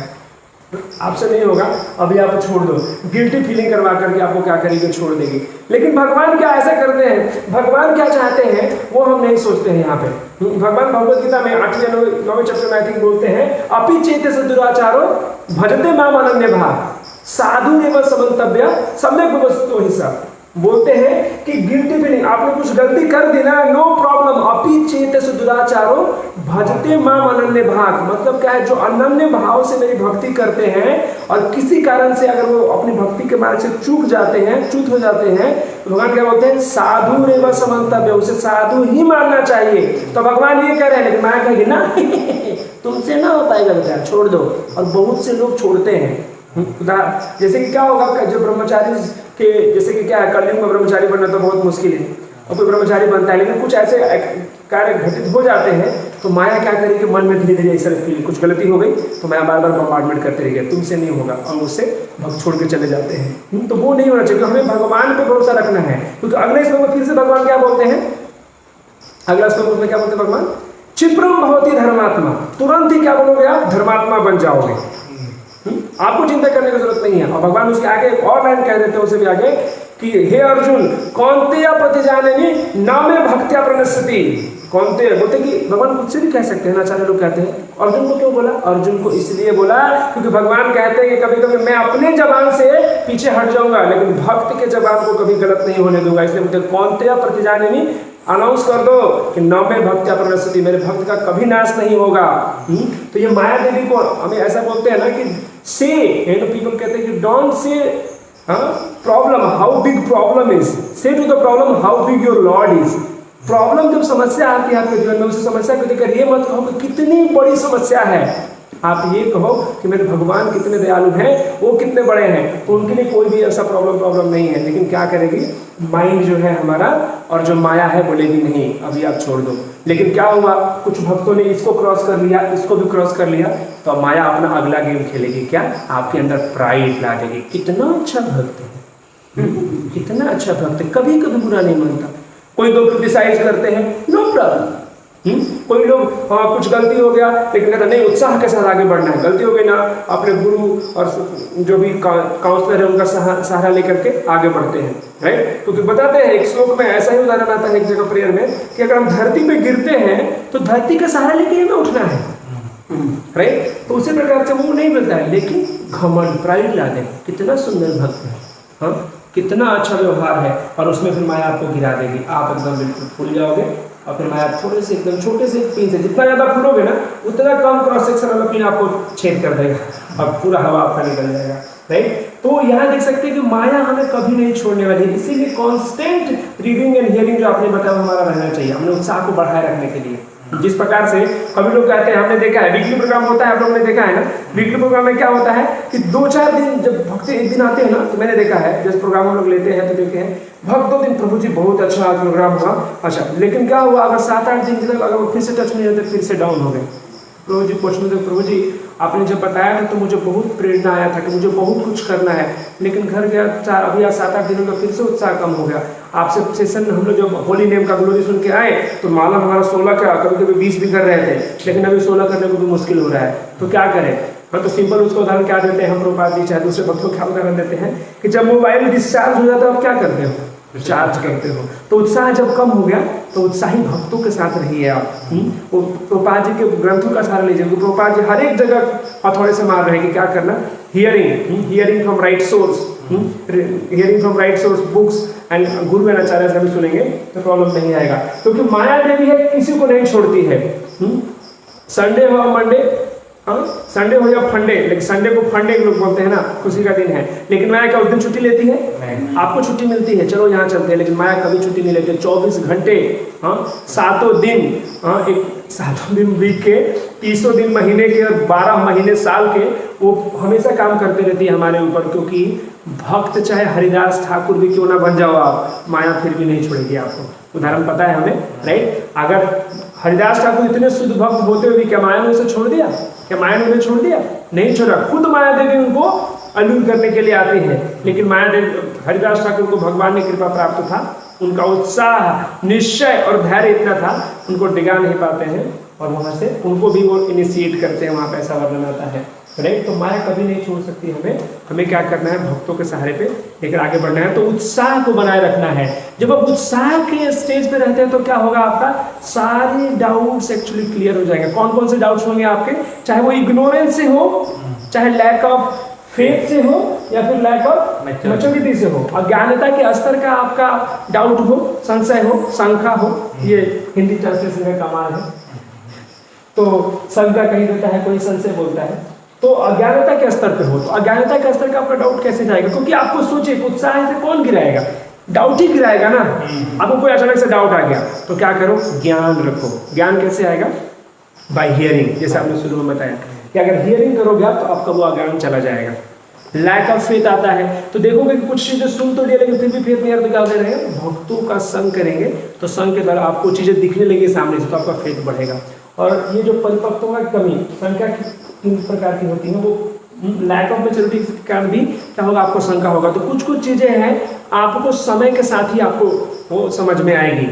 आपसे नहीं होगा, अभी आप छोड़ दो। गिल्टी फीलिंग करवा करके आपको क्या करेगी, छोड़ देगी। लेकिन भगवान क्या ऐसा करते हैं, भगवान क्या चाहते हैं वो हम नहीं सोचते हैं। यहाँ पे भगवान भगवद गीता में 8वें 9वें चैप्टर में आई थिंक बोलते हैं, अपि चेतस दुराचारो भजते माम अनन्य भाव साधु एवं समन्तव्य सम्यक व्यवस्थितो हि स। बोलते हैं कि गिल्टी फीलिंग, आपने कुछ गलती कर दी ना, नो प्रॉब्लम, अपि चेतस दुराचारो भजते माम अनन्य भाव। मतलब क्या है, जो अनन्य भाव से मेरी भक्ति करते हैं और किसी कारण से अगर वो अपनी भक्ति के मार्ग से चूक जाते हैं, च्युत हो जाते हैं, तो भगवान क्या बोलते हैं, साधु रेव समन्तव्य, उसे साधु ही मानना चाहिए। तो भगवान ये कह रहे हैं, लेकिन माया कहेगी ना तुमसे ना हो पाएगा बेटा, छोड़ दो। और बहुत से लोग छोड़ते हैं। जैसे कि क्या होगा, जो ब्रह्मचारी के, जैसे कि क्या है, कलयुग में ब्रह्मचारी बनना तो बहुत मुश्किल है और कोई ब्रह्मचारी बनता है, लेकिन कुछ ऐसे कार्य घटित हो जाते हैं तो माया क्या करेगी, मन में धीरे धीरे ऐसा फील, कुछ गलती हो गई तो माया बार बार बम्बार्डमेंट करते रहेगी, तुमसे नहीं होगा, और उससे भक्त छोड़ के चले जाते हैं। तो वो नहीं होना चाहिए, हमें भगवान पे भरोसा रखना है। क्योंकि अगले श्लोक में फिर से भगवान क्या बोलते हैं, अगला श्लोक में क्या बोलते हैं भगवान, क्षिप्रम भवति धर्मात्मा, तुरंत ही क्या बोलोगे आप, धर्मात्मा बन जाओगे, आपको चिंता करने की जरूरत नहीं है। और भगवान उसके आगे एक और लाइन कह देते हैं, उसे भी आगे कि हे अर्जुन कौन्तेय प्रतिजाननी नामे भक्त्या प्रणश्यति। कौन्तेय बोलते कि भगवान खुद से भी कह सकते हैं ना, सारे लोग कहते हैं। अर्जुन को क्यों बोला, अर्जुन को इसलिए बोला क्योंकि भगवान कहते हैं कि कभी कभी मैं अपने जबान से पीछे हट जाऊंगा लेकिन भक्त के जबान को कभी गलत नहीं होने दूंगा। इसलिए बोलते कौन्तेय प्रतिजाननी, अनाउंस कर दो कि नौमे भक्त्या प्रणश्यति, मेरे भक्त का कभी नाश नहीं होगा। तो ये माया देवी को हमें ऐसा बोलते हैं ना कि से, पीपल कहते हैं कि don't say problem how big problem is, say to the problem how big your lord is. Problem जब समस्या आती है आपके जीवन में, उस समस्या को देखकर ये मत कहो कि कितनी बड़ी समस्या है, आप ये कहो कि मेरे भगवान कितने दयालु हैं, वो कितने बड़े हैं, तो उनके लिए कोई भी ऐसा प्रॉब्लम नहीं है। लेकिन क्या करेगी माइंड जो है हमारा, और जो माया है बोलेगी नहीं अभी आप छोड़ दो। लेकिन क्या हुआ, कुछ भक्तों ने इसको क्रॉस कर लिया, इसको भी क्रॉस कर लिया, तो माया अपना अगला गेम खेलेगी, क्या, आपके अंदर प्राइड ला देगी। कितना अच्छा भक्त है, कितना अच्छा भक्त है, कभी कभी बुरा नहीं मानता। कोई लोग क्रिटिसाइज करते हैं, नो प्रॉब्लम। कोई लोग कुछ गलती हो गया लेकिन कहता नहीं उत्साह के साथ आगे बढ़ना है, गलती हो गई ना, अपने गुरु और जो भी काउंसलर है उनका सहारा लेकर के आगे बढ़ते हैं, राइट। क्योंकि बताते हैं एक श्लोक में ऐसा ही उदाहरण आता है एक जगह प्रेयर में कि अगर हम धरती पे गिरते हैं तो धरती का सहारा लेके हमें उठना है, राइट। तो उसी प्रकार से वो नहीं मिलता है, लेकिन घमंड, प्राइड ला दे, कितना सुंदर भक्त है, हाँ, कितना अच्छा व्यवहार है, और उसमें फिर माया आपको गिरा देगी, आप एकदम बिल्कुल फूल जाओगे। और फिर माया थोड़े से एकदम छोटे से पिन से, जितना ज़्यादा फूलोगे ना उतना कम क्रॉस सेक्शन वाला पिन आपको छेद कर देगा और पूरा हवा आपका निकल जाएगा, राइट। तो यहाँ देख सकते हैं कि माया हमें कभी नहीं छोड़ने वाली है, इसीलिए कॉन्स्टेंट रीडिंग एंड हियरिंग जो आपने बताया हमारा रहना चाहिए, हमने उत्साह को बढ़ाए रखने के लिए। जिस प्रकार से कभी लोग कहते हैं, हमने देखा है वीकली प्रोग्राम होता है, आप लोगों ने देखा है ना, वीकली प्रोग्राम में क्या होता है कि 2-4 दिन जब भक्त एक दिन आते हैं ना, तो मैंने देखा है जैसे प्रोग्राम हम लोग लेते हैं तो देखे हैं भक्त 2 दिन प्रभु जी बहुत अच्छा प्रोग्राम हुआ, अच्छा, लेकिन क्या हुआ अगर 7-8 दिन तक अगर वो फिर से टच नहीं होते, फिर से डाउन हो गए। प्रभु जी पूछने थे, प्रभु जी आपने जब बताया था तो मुझे बहुत प्रेरणा आया था कि मुझे बहुत कुछ करना है, लेकिन घर गया अभी 7-8 दिनों का फिर से उत्साह कम हो गया। आपसे सेशन में हम लोग जब होली नेम का ग्लोरी सुन के आए तो माला हमारा 16 का, कभी कभी 20 भी कर रहे थे, लेकिन अभी 16 करने को भी मुश्किल हो रहा है। तो क्या करें, हाँ, तो सिंपल उसका उदाहरण क्या देते हैं हम प्रभुपाद जी चाहे दूसरे भक्तों क्या उदाहरण देते हैं कि जब मोबाइल डिस्चार्ज हो जाता है आप क्या करते हो? चार्ज करते हो। तो उत्साह जब कम हो गया तो उत्साही भक्तों के साथ रहिए आप। वो प्रभुपाद जी के ग्रंथों का सहारा लीजिए। प्रभुपाद जी हर एक जगह हथौड़े से मार रहे हैं कि क्या करना, hearing from right source, hearing from right source books and Guru and आचार्य से भी सुनेंगे तो प्रॉब्लम नहीं आएगा। क्योंकि माया देवी है किसी को नहीं छोड़ती है। संडे हो मंडे, हाँ संडे हो या फंडे, लेकिन संडे को फंडे लोग बोलते हैं ना, खुशी का दिन है, लेकिन माया क्या उस दिन छुट्टी लेती है? आपको छुट्टी मिलती है, चलो यहाँ चलते हैं, लेकिन माया कभी छुट्टी नहीं लेती। 24 घंटे, हाँ सातों दिन, हाँ एक सातों दिन वीक के, 30 दिन महीने के और 12 महीने साल के, वो हमेशा काम करते रहती है हमारे ऊपर। क्योंकि भक्त चाहे हरिदास ठाकुर भी क्यों ना बन जाओ आप, माया फिर भी नहीं छोड़ेगी आपको। उदाहरण पता है हमें, राइट? अगर हरिदास ठाकुर इतने शुद्ध भक्त होते हुए भी क्या माया ने उसे छोड़ दिया? क्या माया ने उन्हें छोड़ दिया? नहीं छोड़ा। खुद माया देवी उनको अलूल करने के लिए आती है, लेकिन माया देवी, हरिदास ठाकुर को भगवान ने कृपा प्राप्त था, उनका उत्साह, निश्चय और धैर्य इतना था, उनको डिगा नहीं पाते हैं और वहां से उनको भी वो इनिशिएट करते हैं, वहां पे ऐसा वर्णन आता है, राइट? तो माया कभी नहीं छोड़ सकती हमें क्या करना है? भक्तों के सहारे पे लेकर आगे बढ़ना है। तो उत्साह को बनाए रखना है। जब आप उत्साह के स्टेज पे रहते हैं तो क्या होगा? आपका सारे डाउट्स एक्चुअली क्लियर हो जाएंगे। कौन कौन से डाउट्स होंगे आपके? चाहे वो इग्नोरेंस से हो, चाहे लैक ऑफ फेथ से हो, या फिर लैक ऑफ मैच्योरिटी से हो, अज्ञानता के स्तर का आपका डाउट हो, संशय हो, शंका हो। ये हिंदी ट्रांसलेशन का कमाल है। तो शंका कहीं देता है, कोई संशय बोलता है। तो अज्ञानता के स्तर पे हो, तो अज्ञानता के स्तर का आपका डाउट कैसे जाएगा? क्योंकि आपको सोचिए, उत्साह से कौन गिराएगा? डाउट ही गिराएगा ना। आपको कोई अचानक से डाउट आ गया तो क्या करो? ज्ञान रखो। ज्ञान कैसे आएगा? बाय हियरिंग, जैसे आपने शुरू में बताया कि अगर हियरिंग करोगे आप तो आपका वो अज्ञान चला जाएगा। लैक ऑफ फेथ आता है तो देखोगे कि कुछ चीजें सुन तो लिया लेकिन फिर भी फेथ नहीं आता, क्या दे रहे हैं? भक्तों का संग करेंगे तो संग के द्वारा आपको चीजें दिखने लगी सामने से, तो आपका फेथ बढ़ेगा। और ये जो परिपक्वता की कमी, संख्या तीन प्रकार की होती है, वो लैक ऑफ मैच्योरिटी के कारण भी क्या होगा? आपको शंका होगा। तो कुछ कुछ चीजें हैं आपको समय के साथ ही आपको वो समझ में आएगी।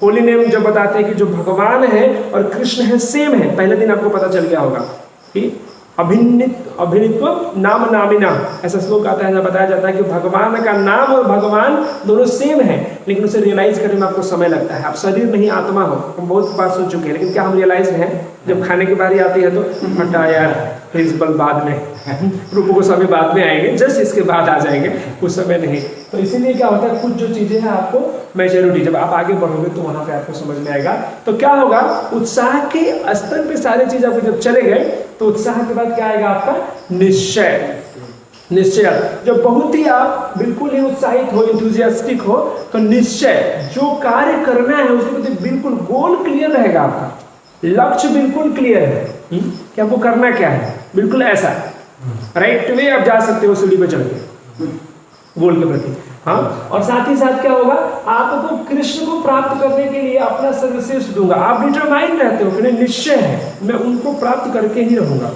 होली नेम जब बताते हैं कि जो भगवान है और कृष्ण है सेम है, पहले दिन आपको पता चल गया होगा कि अभिन्नित्व नाम नामिना, ऐसा श्लोक आता है जब बताया जाता है कि भगवान का नाम और भगवान दोनों सेम है, लेकिन उसे रियलाइज करने में आपको समय लगता है। आप शरीर नहीं आत्मा हो, हम बहुत बार सुन चुके हैं, लेकिन क्या हम रियलाइज हैं? जब खाने की बारी आती है तो हटा यार, प्रिंसिपल बाद में, रूपों को समय बाद में आएंगे, जस्ट इसके बाद आ जाएंगे, उस समय नहीं। तो इसीलिए क्या होता है, कुछ जो चीजें हैं आपको मैच्योरिटी, जब आप आगे बढ़ोगे तो वहां पे आपको समझ में आएगा। तो क्या होगा? उत्साह के स्तर पे सारी चीज आपको जब चले गए तो उत्साह के बाद क्या आएगा? आपका निश्चय। निश्चय जब बहुत ही आप बिल्कुल ही उत्साहित हो, इंथुजियास्टिक हो, तो निश्चय, जो कार्य करना है उसके प्रति बिल्कुल गोल क्लियर रहेगा, आपका लक्ष्य बिल्कुल क्लियर है कि आपको करना क्या है, बिल्कुल ऐसा राइट वे आप जा सकते हो सीढ़ी पे चढ़ के गोल के प्रति। हाँ, और साथ ही साथ क्या होगा? आपको कृष्ण को प्राप्त करने के लिए अपना सर्वश्रेष्ठ दूंगा। आप डिटरमाइंड रहते हो कि नहीं, निश्चय है मैं उनको प्राप्त करके ही रहूंगा।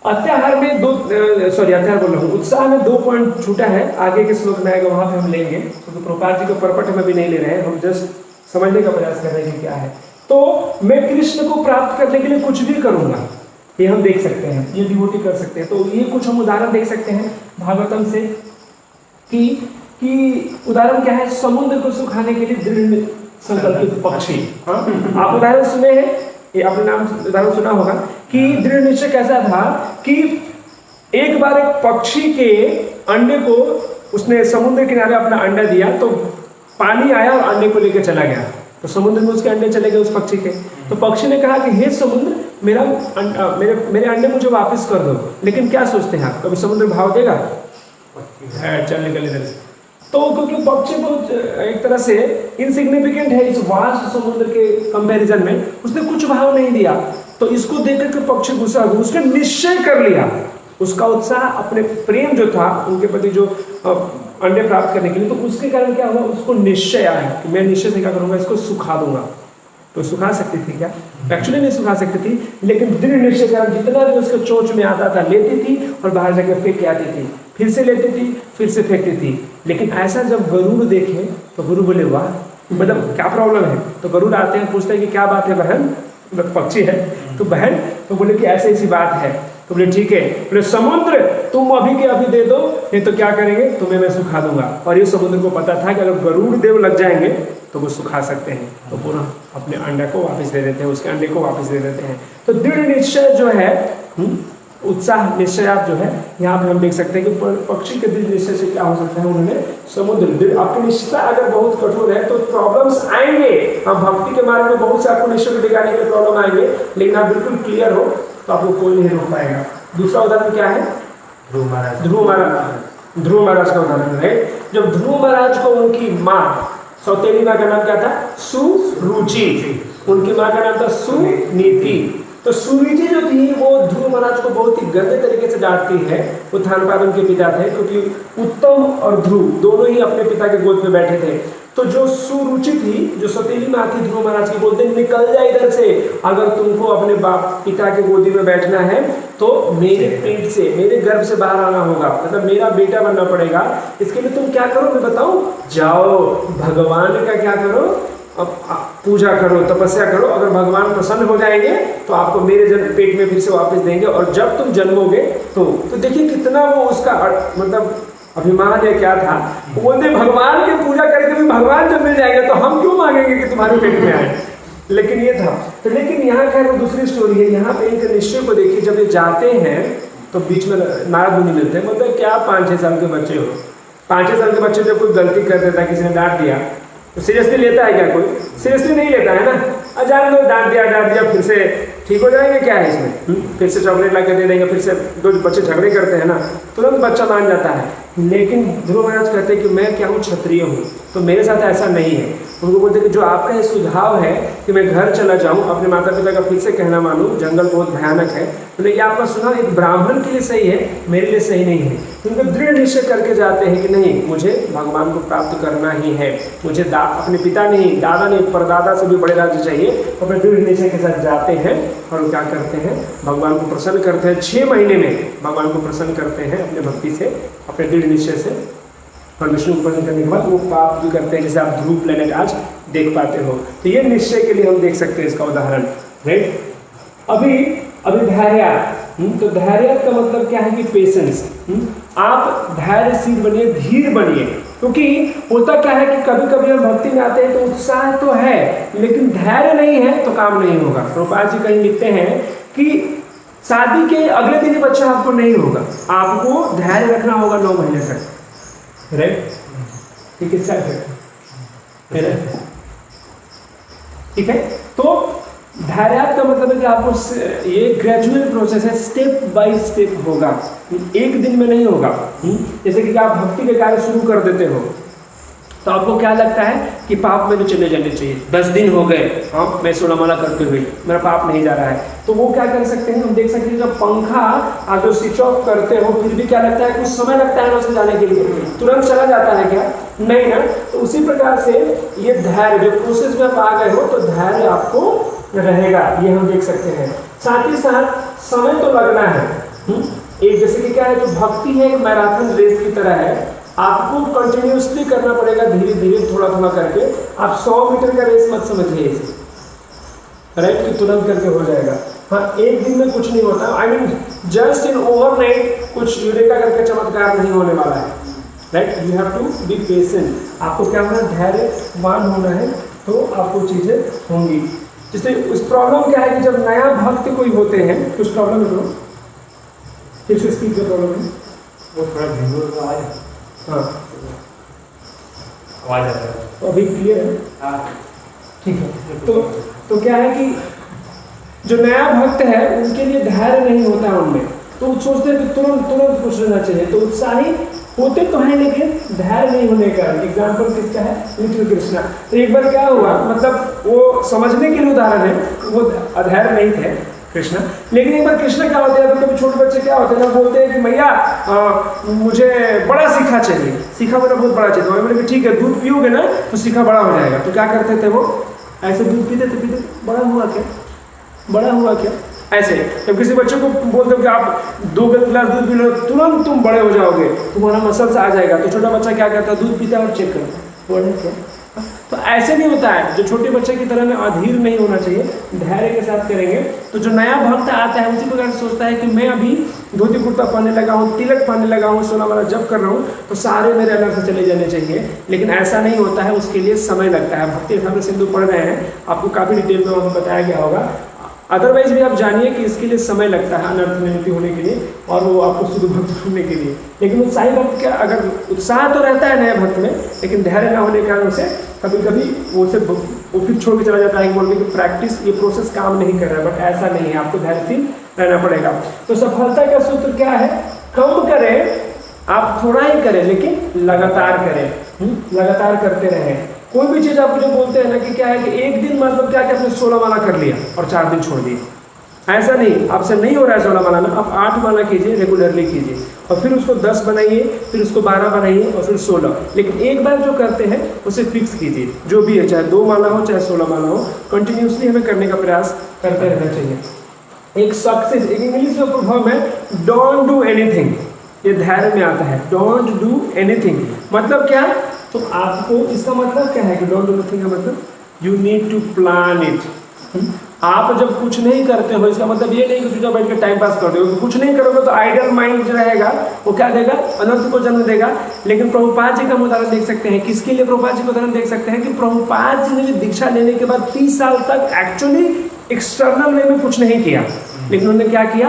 अत्याहार में अत्याहार बोल रहा हूँ, उत्साह में 2 पॉइंट छूटा है, आगे के श्लोक में आएगा, वहां पे हम लेंगे, क्योंकि प्रभुपाद जी को परपट में भी नहीं ले रहे हैं, हम जस्ट समझने का प्रयास कर रहे हैं कि क्या है। तो मैं कृष्ण को प्राप्त करने के लिए कुछ भी करूंगा, ये हम देख सकते हैं, ये डिवोटी कर सकते हैं। तो ये कुछ हम उदाहरण देख सकते हैं भागवतम से कि उदाहरण क्या है? समुद्र को सुखाने के लिए दृढ़ संकल्पित पक्षी। हाँ, आप उदाहरण सुने हैं, ये आपने नाम उदाहरण सुना होगा कि दृढ़ निश्चय कैसा था कि एक बार एक पक्षी के अंडे को उसने समुद्र किनारे अपना अंडा दिया, तो पानी आया और अंडे को लेकर चला गया, तो समुद्र में उसके अंडे चले गए उस पक्षी के। तो पक्षी ने कहा कि हे समुद्र, मेरे अंडे मुझे वापस कर दो। लेकिन क्या सोचते हैं आप, कभी समुद्र भाव देगा? चल निकल इधर से। तो क्योंकि पक्षी बहुत एक तरह से इनसिग्निफिकेंट है इस वास्ट समुद्र के कंपैरिजन में, उसने कुछ भाव नहीं दिया। तो इसको देखकर के पक्षी गुस्सा हो गया, उसने निश्चय कर लिया, उसका उत्साह अपने प्रेम जो था उनके प्रति, जो अंडे प्राप्त करने के लिए, तो उसके कारण क्या हुआ? उसको निश्चय आया कि मैं निश्चय से क्या करूंगा, इसको सुखा दूंगा। तो सुखा सकती थी क्या? एक्चुअली नहीं सुखा सकती थी, लेकिन दृढ़ निश्चय के कारण जितना भी उसके चोंच में आता था लेती थी और बाहर जाकर फेंक के आती थी, फिर से लेती थी, फिर से फेंकती थी। लेकिन ऐसा जब गरुड़ देखे तो गुरु बोले वाह, मतलब क्या प्रॉब्लम है? तो गरुड़ आते हैं, पूछते हैं कि क्या बात है बहन, पक्षी है। तो बहन तो बोले कि ऐसी ऐसी बात है। तो बोले ठीक है। बोले समुद्र तुम अभी के अभी दे दो, नहीं तो क्या करेंगे, तुम्हें मैं सुखा दूंगा। और ये समुद्र को पता था कि अगर गरुड़ देव लग जाएंगे तो वो सुखा सकते हैं। तो पूरा अपने अंडा को वापस दे देते हैं, उसके अंडे को वापस दे देते हैं। तो दृढ़ निश्चय जो है, उत्साह निश्चय आप जो है यहाँ पे हम देख सकते हैं कि पक्षी के दृढ़ निश्चय से क्या हो सकता है, उन्होंने समुद्र, आपकी निश्चयता अगर बहुत कठोर है तो प्रॉब्लम्स आएंगे। हम भक्ति के मार्ग में बहुत से आपको निश्चय को दिखाने के प्रॉब्लम आएंगे, लेकिन आप बिल्कुल क्लियर हो तो आपको कोई नहीं रोक पाएगा। दूसरा उदाहरण क्या है, ध्रुव महाराज का उदाहरण है। जब ध्रुव महाराज को उनकी माँ, सौतेली माँ का नाम क्या था, सुरुचि, उनकी माँ का नाम था सुनीति। तो सुनीति जो थी वो ध्रुव महाराज को बहुत ही गंदे तरीके से डांटती है। उत्थानपाद उनके पिता थे, क्योंकि उत्तम और ध्रुव दोनों ही अपने पिता के गोद में बैठे थे। तो जो सुरुचि थी, जो सौतेली माँ थी ध्रुव महाराज की, बोलते निकल जा इधर से, अगर तुमको अपने बाप पिता के गोदी में बैठना है तो मेरे पेट से, मेरे गर्भ से बाहर आना होगा, मतलब मेरा बेटा बनना पड़ेगा। इसके लिए तुम क्या करो मैं बताऊं, जाओ भगवान का क्या करो, अब पूजा करो, तपस्या करो। अगर भगवान प्रसन्न हो जाएंगे तो आपको मेरे पेट में फिर से वापस देंगे, और जब तुम जन्मोगे तो देखिए कितना वो उसका मतलब अभिमान है क्या था। वो बोलते भगवान की पूजा करके भी भगवान जब मिल जाएंगे तो हम क्यों मांगेंगे कि तुम्हारे पेट में आए। लेकिन ये था। तो लेकिन यहाँ खैर वो दूसरी स्टोरी है। यहाँ पे एक निश्चय को देखिए, जब ये जाते हैं तो बीच में नारद मुनि मिलते हैं। मतलब क्या 5-6 साल के बच्चे हो, 5-6 साल के बच्चे जब कोई गलती कर देता है, किसी ने डांट दिया तो सीरियसली लेता है क्या, कोई सीरियसली नहीं लेता है ना। जान दो, डांट दिया फिर से ठीक हो जाएंगे, क्या है इसमें, फिर से चॉकलेट ला के दे देंगे, फिर से दो बच्चे झगड़े करते हैं ना, तुरंत बच्चा मान जाता है। लेकिन ध्रुव महाराज कहते हैं कि मैं क्या हूँ, क्षत्रिय हूँ, तो मेरे साथ ऐसा नहीं है। उनको बोलते कि जो आपका ये सुझाव है कि मैं घर चला जाऊँ, अपने माता पिता का फिर से कहना मानूं, जंगल बहुत भयानक है, तो ये आपका सुझाव एक ब्राह्मण के लिए सही है, मेरे लिए सही नहीं है। उनको दृढ़ निश्चय करके जाते हैं कि नहीं, मुझे भगवान को प्राप्त करना ही है, मुझे अपने पिता नहीं, दादा नहीं, परदादा से भी बड़े राज्य चाहिए। अपने दृढ़ निश्चय के साथ जाते हैं और क्या करते हैं, भगवान को प्रसन्न करते हैं। 6 महीने में भगवान को प्रसन्न करते हैं अपने भक्ति से, अपने दृढ़ निश्चय से। और विष्णु को प्रसन्न करने के बाद वो पाप भी करते हैं, जैसे आप ध्रुव प्लेनेट आज देख पाते हो। तो ये निश्चय के लिए हम देख सकते हैं इसका उदाहरण, राइट। अभी धैर्य, तो धैर्य का मतलब क्या है कि पेशेंस। आप धैर्यशील बनिए, धीर बनिए, क्योंकि होता क्या है कि कभी कभी हम भक्ति में आते हैं तो उत्साह तो है, लेकिन धैर्य नहीं है तो काम नहीं होगा। प्रभुपाद जी कहीं लिखते हैं कि शादी के अगले दिन बच्चा आपको नहीं होगा, आपको धैर्य रखना होगा 9 महीने तक, राइट। ठीक है। तो धैर्य का मतलब है कि आपको ये ग्रेजुअल प्रोसेस है, स्टेप बाय स्टेप होगा, एक दिन में नहीं होगा। जैसे कि आप भक्ति के कार्य शुरू कर देते हो तो आपको क्या लगता है कि पाप में चले जाने चाहिए, 10 दिन हो गए, हाँ मैं सोलमाला करते हुए, मेरा पाप नहीं जा रहा है, तो वो क्या कर सकते हैं, हम देख सकते हैं जब पंखा आप जो स्विच ऑफ करते हो फिर भी क्या लगता है, कुछ समय लगता है ना उससे जाने के लिए, तुरंत चला जाता है क्या, नहीं ना। तो उसी प्रकार से ये धैर्य, जो प्रोसेस में आप आ गए हो तो धैर्य आपको रहेगा, ये हम देख सकते हैं। साथ ही साथ समय तो लगना है। एक जैसे कि क्या है, जो भक्ति है एक मैराथन रेस की तरह है, आपको कंटिन्यूसली करना पड़ेगा, धीरे धीरे थोड़ा थोड़ा करके। आप 100 मीटर का रेस मत समझिए इसे, राइट, कि तुरंत करके हो जाएगा। हाँ, एक दिन में कुछ नहीं होता, I mean just in overnight कुछ यूरेका करके चमत्कार नहीं होने वाला है, right. You have to be patient. आपको क्या होना, धैर्यवान होना है, तो आपको चीजें होंगी। जैसे उस प्रॉब्लम क्या है कि जब नया भक्त कोई होते हैं, कुछ प्रॉब्लम है, फिर से स्पीड का प्रॉब्लम है, वो थोड़ा धीरे आवाज, हाँ आवाज आता है, तो अभी क्लियर है, हाँ ठीक है। तो क्या है कि जो नया भक्त है उनके लिए धैर्य नहीं होता है उनमें, तो सोचते हैं कि तुरंत खुश रहना चाहिए, तो उत्साही होते तो हैं लेकिन धैर्य नहीं होने का एग्जाम्पल किसका है, लिटिल कृष्णा। तो एक बार क्या हुआ, मतलब वो समझने के लिए उदाहरण है, वो अधैर्य नहीं थे कृष्णा, लेकिन एक बार कृष्णा क्या होते हैं, कभी छोटे बच्चे क्या होते हैं ना, बोलते हैं कि मैया मुझे बड़ा सीखा चाहिए, सीखा मेरा बहुत बड़ा चाहिए। मैंने कहा ठीक है, दूध पियोगे ना तो सीखा बड़ा हो जाएगा। तो क्या करते थे वो, ऐसे दूध पीते थे, बड़ा हुआ क्या ऐसे। जब किसी बच्चे को बोलते हो कि आप 2 गिलास दूध पी लो, तुरंत तुम बड़े हो जाओगे, तुम्हारा मसल्स आ जाएगा। तो छोटा बच्चा क्या करता है, दूध पीता है और चेक करता है, तो तो ऐसे नहीं होता है, जो छोटे बच्चे की तरह में अधीर नहीं होना चाहिए, धैर्य के साथ करेंगे। तो जो नया भक्त आता है उसी प्रकार सोचता है कि मैं अभी धोती कुर्ता पहनने लगा हूँ, तिलक पहनने लगा हूँ, सोना वाला जब कर रहा हूँ तो सारे मेरे अलग से चले जाने चाहिए, लेकिन ऐसा नहीं होता है, उसके लिए समय लगता है। भक्ति रसामृत सिंधु पढ़ रहे हैं, आपको काफ़ी डिटेल में वहाँ बताया गया होगा। अदरवाइज भी आप जानिए कि इसके लिए समय लगता है अनर्थ निवृत्ति होने के लिए और वो आपको शुद्ध भक्त होने के लिए। लेकिन उत्साही भक्त क्या, अगर उत्साह तो रहता है नए भक्त में, लेकिन धैर्य न होने के कारण उसे कभी कभी वो फिर छोड़ के चला जाता है, बोलने की प्रैक्टिस ये प्रोसेस काम नहीं कर रहा है। बट ऐसा नहीं है, आपको धैर्यशील रहना पड़ेगा। तो सफलता का सूत्र क्या है? कम करें, आप थोड़ा ही करें लेकिन लगातार करें, लगातार करते रहें। कोई भी चीज़ आप जो बोलते हैं ना कि क्या है कि एक दिन मतलब क्या कि आपने 16 माला कर लिया और 4 दिन छोड़ दिए, ऐसा नहीं, आपसे नहीं हो रहा है 16 माला में, आप 8 माला कीजिए, रेगुलरली कीजिए और फिर उसको 10 बनाइए, फिर उसको 12 बनाइए और फिर 16। लेकिन एक बार जो करते हैं उसे फिक्स कीजिए, जो भी है, चाहे 2 माला हो चाहे 16 माला हो, कंटिन्यूसली हमें करने का प्रयास करते रहना चाहिए। एक सक्सेस, एक इंग्लिश में प्रभाव है डोंट डू एनीथिंग, ये धैर्य में आता है। डोंट डू एनीथिंग मतलब क्या? तो आपको इसका मतलब क्या है कि डोंट डू एनीथिंग का मतलब you need to plan it. आप जब कुछ नहीं करते हो इसका मतलब ये नहीं कि चुपचाप बैठ के टाइम पास कर दो। कुछ नहीं करोगे तो आइडियल माइंड जो रहेगा वो क्या देगा? अनर्थ को जन्म देगा। लेकिन प्रभुपाद जी का उदाहरण देख सकते हैं। किसके लिए प्रभुपाद जी का उदाहरण देख सकते हैं कि प्रभुपाद जी ने दीक्षा लेने के बाद 30 साल तक एक्चुअली एक्सटर्नल वे में कुछ नहीं किया, लेकिन उन्होंने क्या किया?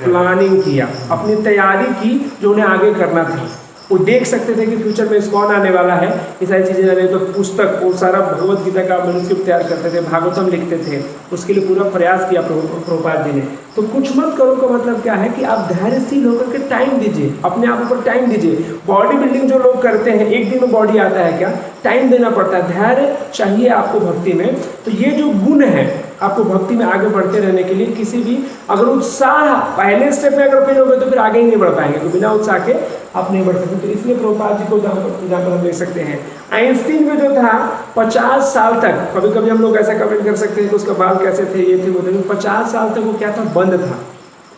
प्लानिंग किया, अपनी तैयारी की जो उन्हें आगे करना था। वो देख सकते थे कि फ्यूचर में इस्कॉन आने वाला है, ये सारी चीज़ें आ रही, तो पुस्तक वो सारा भगवत गीता का मैन्युस्क्रिप्ट तैयार करते थे, भागवतम लिखते थे, उसके लिए पूरा प्रयास किया प्रभुपाद जी ने। तो कुछ मत करो का मतलब क्या है कि आप धैर्यशील होकर के टाइम दीजिए, अपने आप ऊपर टाइम दीजिए। बॉडी बिल्डिंग जो लोग करते हैं, एक दिन में बॉडी आता है क्या? टाइम देना पड़ता है, धैर्य चाहिए आपको भक्ति में। तो ये जो गुण है आपको भक्ति में आगे बढ़ते रहने के लिए, किसी भी अगर उत्साह पहले स्टेप में अगर फेल हो गए तो फिर आगे ही नहीं बढ़ पाएंगे, तो बिना उत्साह के आप नहीं बढ़ सकते। तो इसलिए प्रभुपाद जी को जहाँ पर हम देख सकते हैं। आइंस्टीन में जो था 50 साल तक, कभी कभी हम लोग ऐसा कमेंट कर सकते हैं कि उसका बाल कैसे थे, ये थे वो थे, 50 साल तक वो क्या था? बंद था,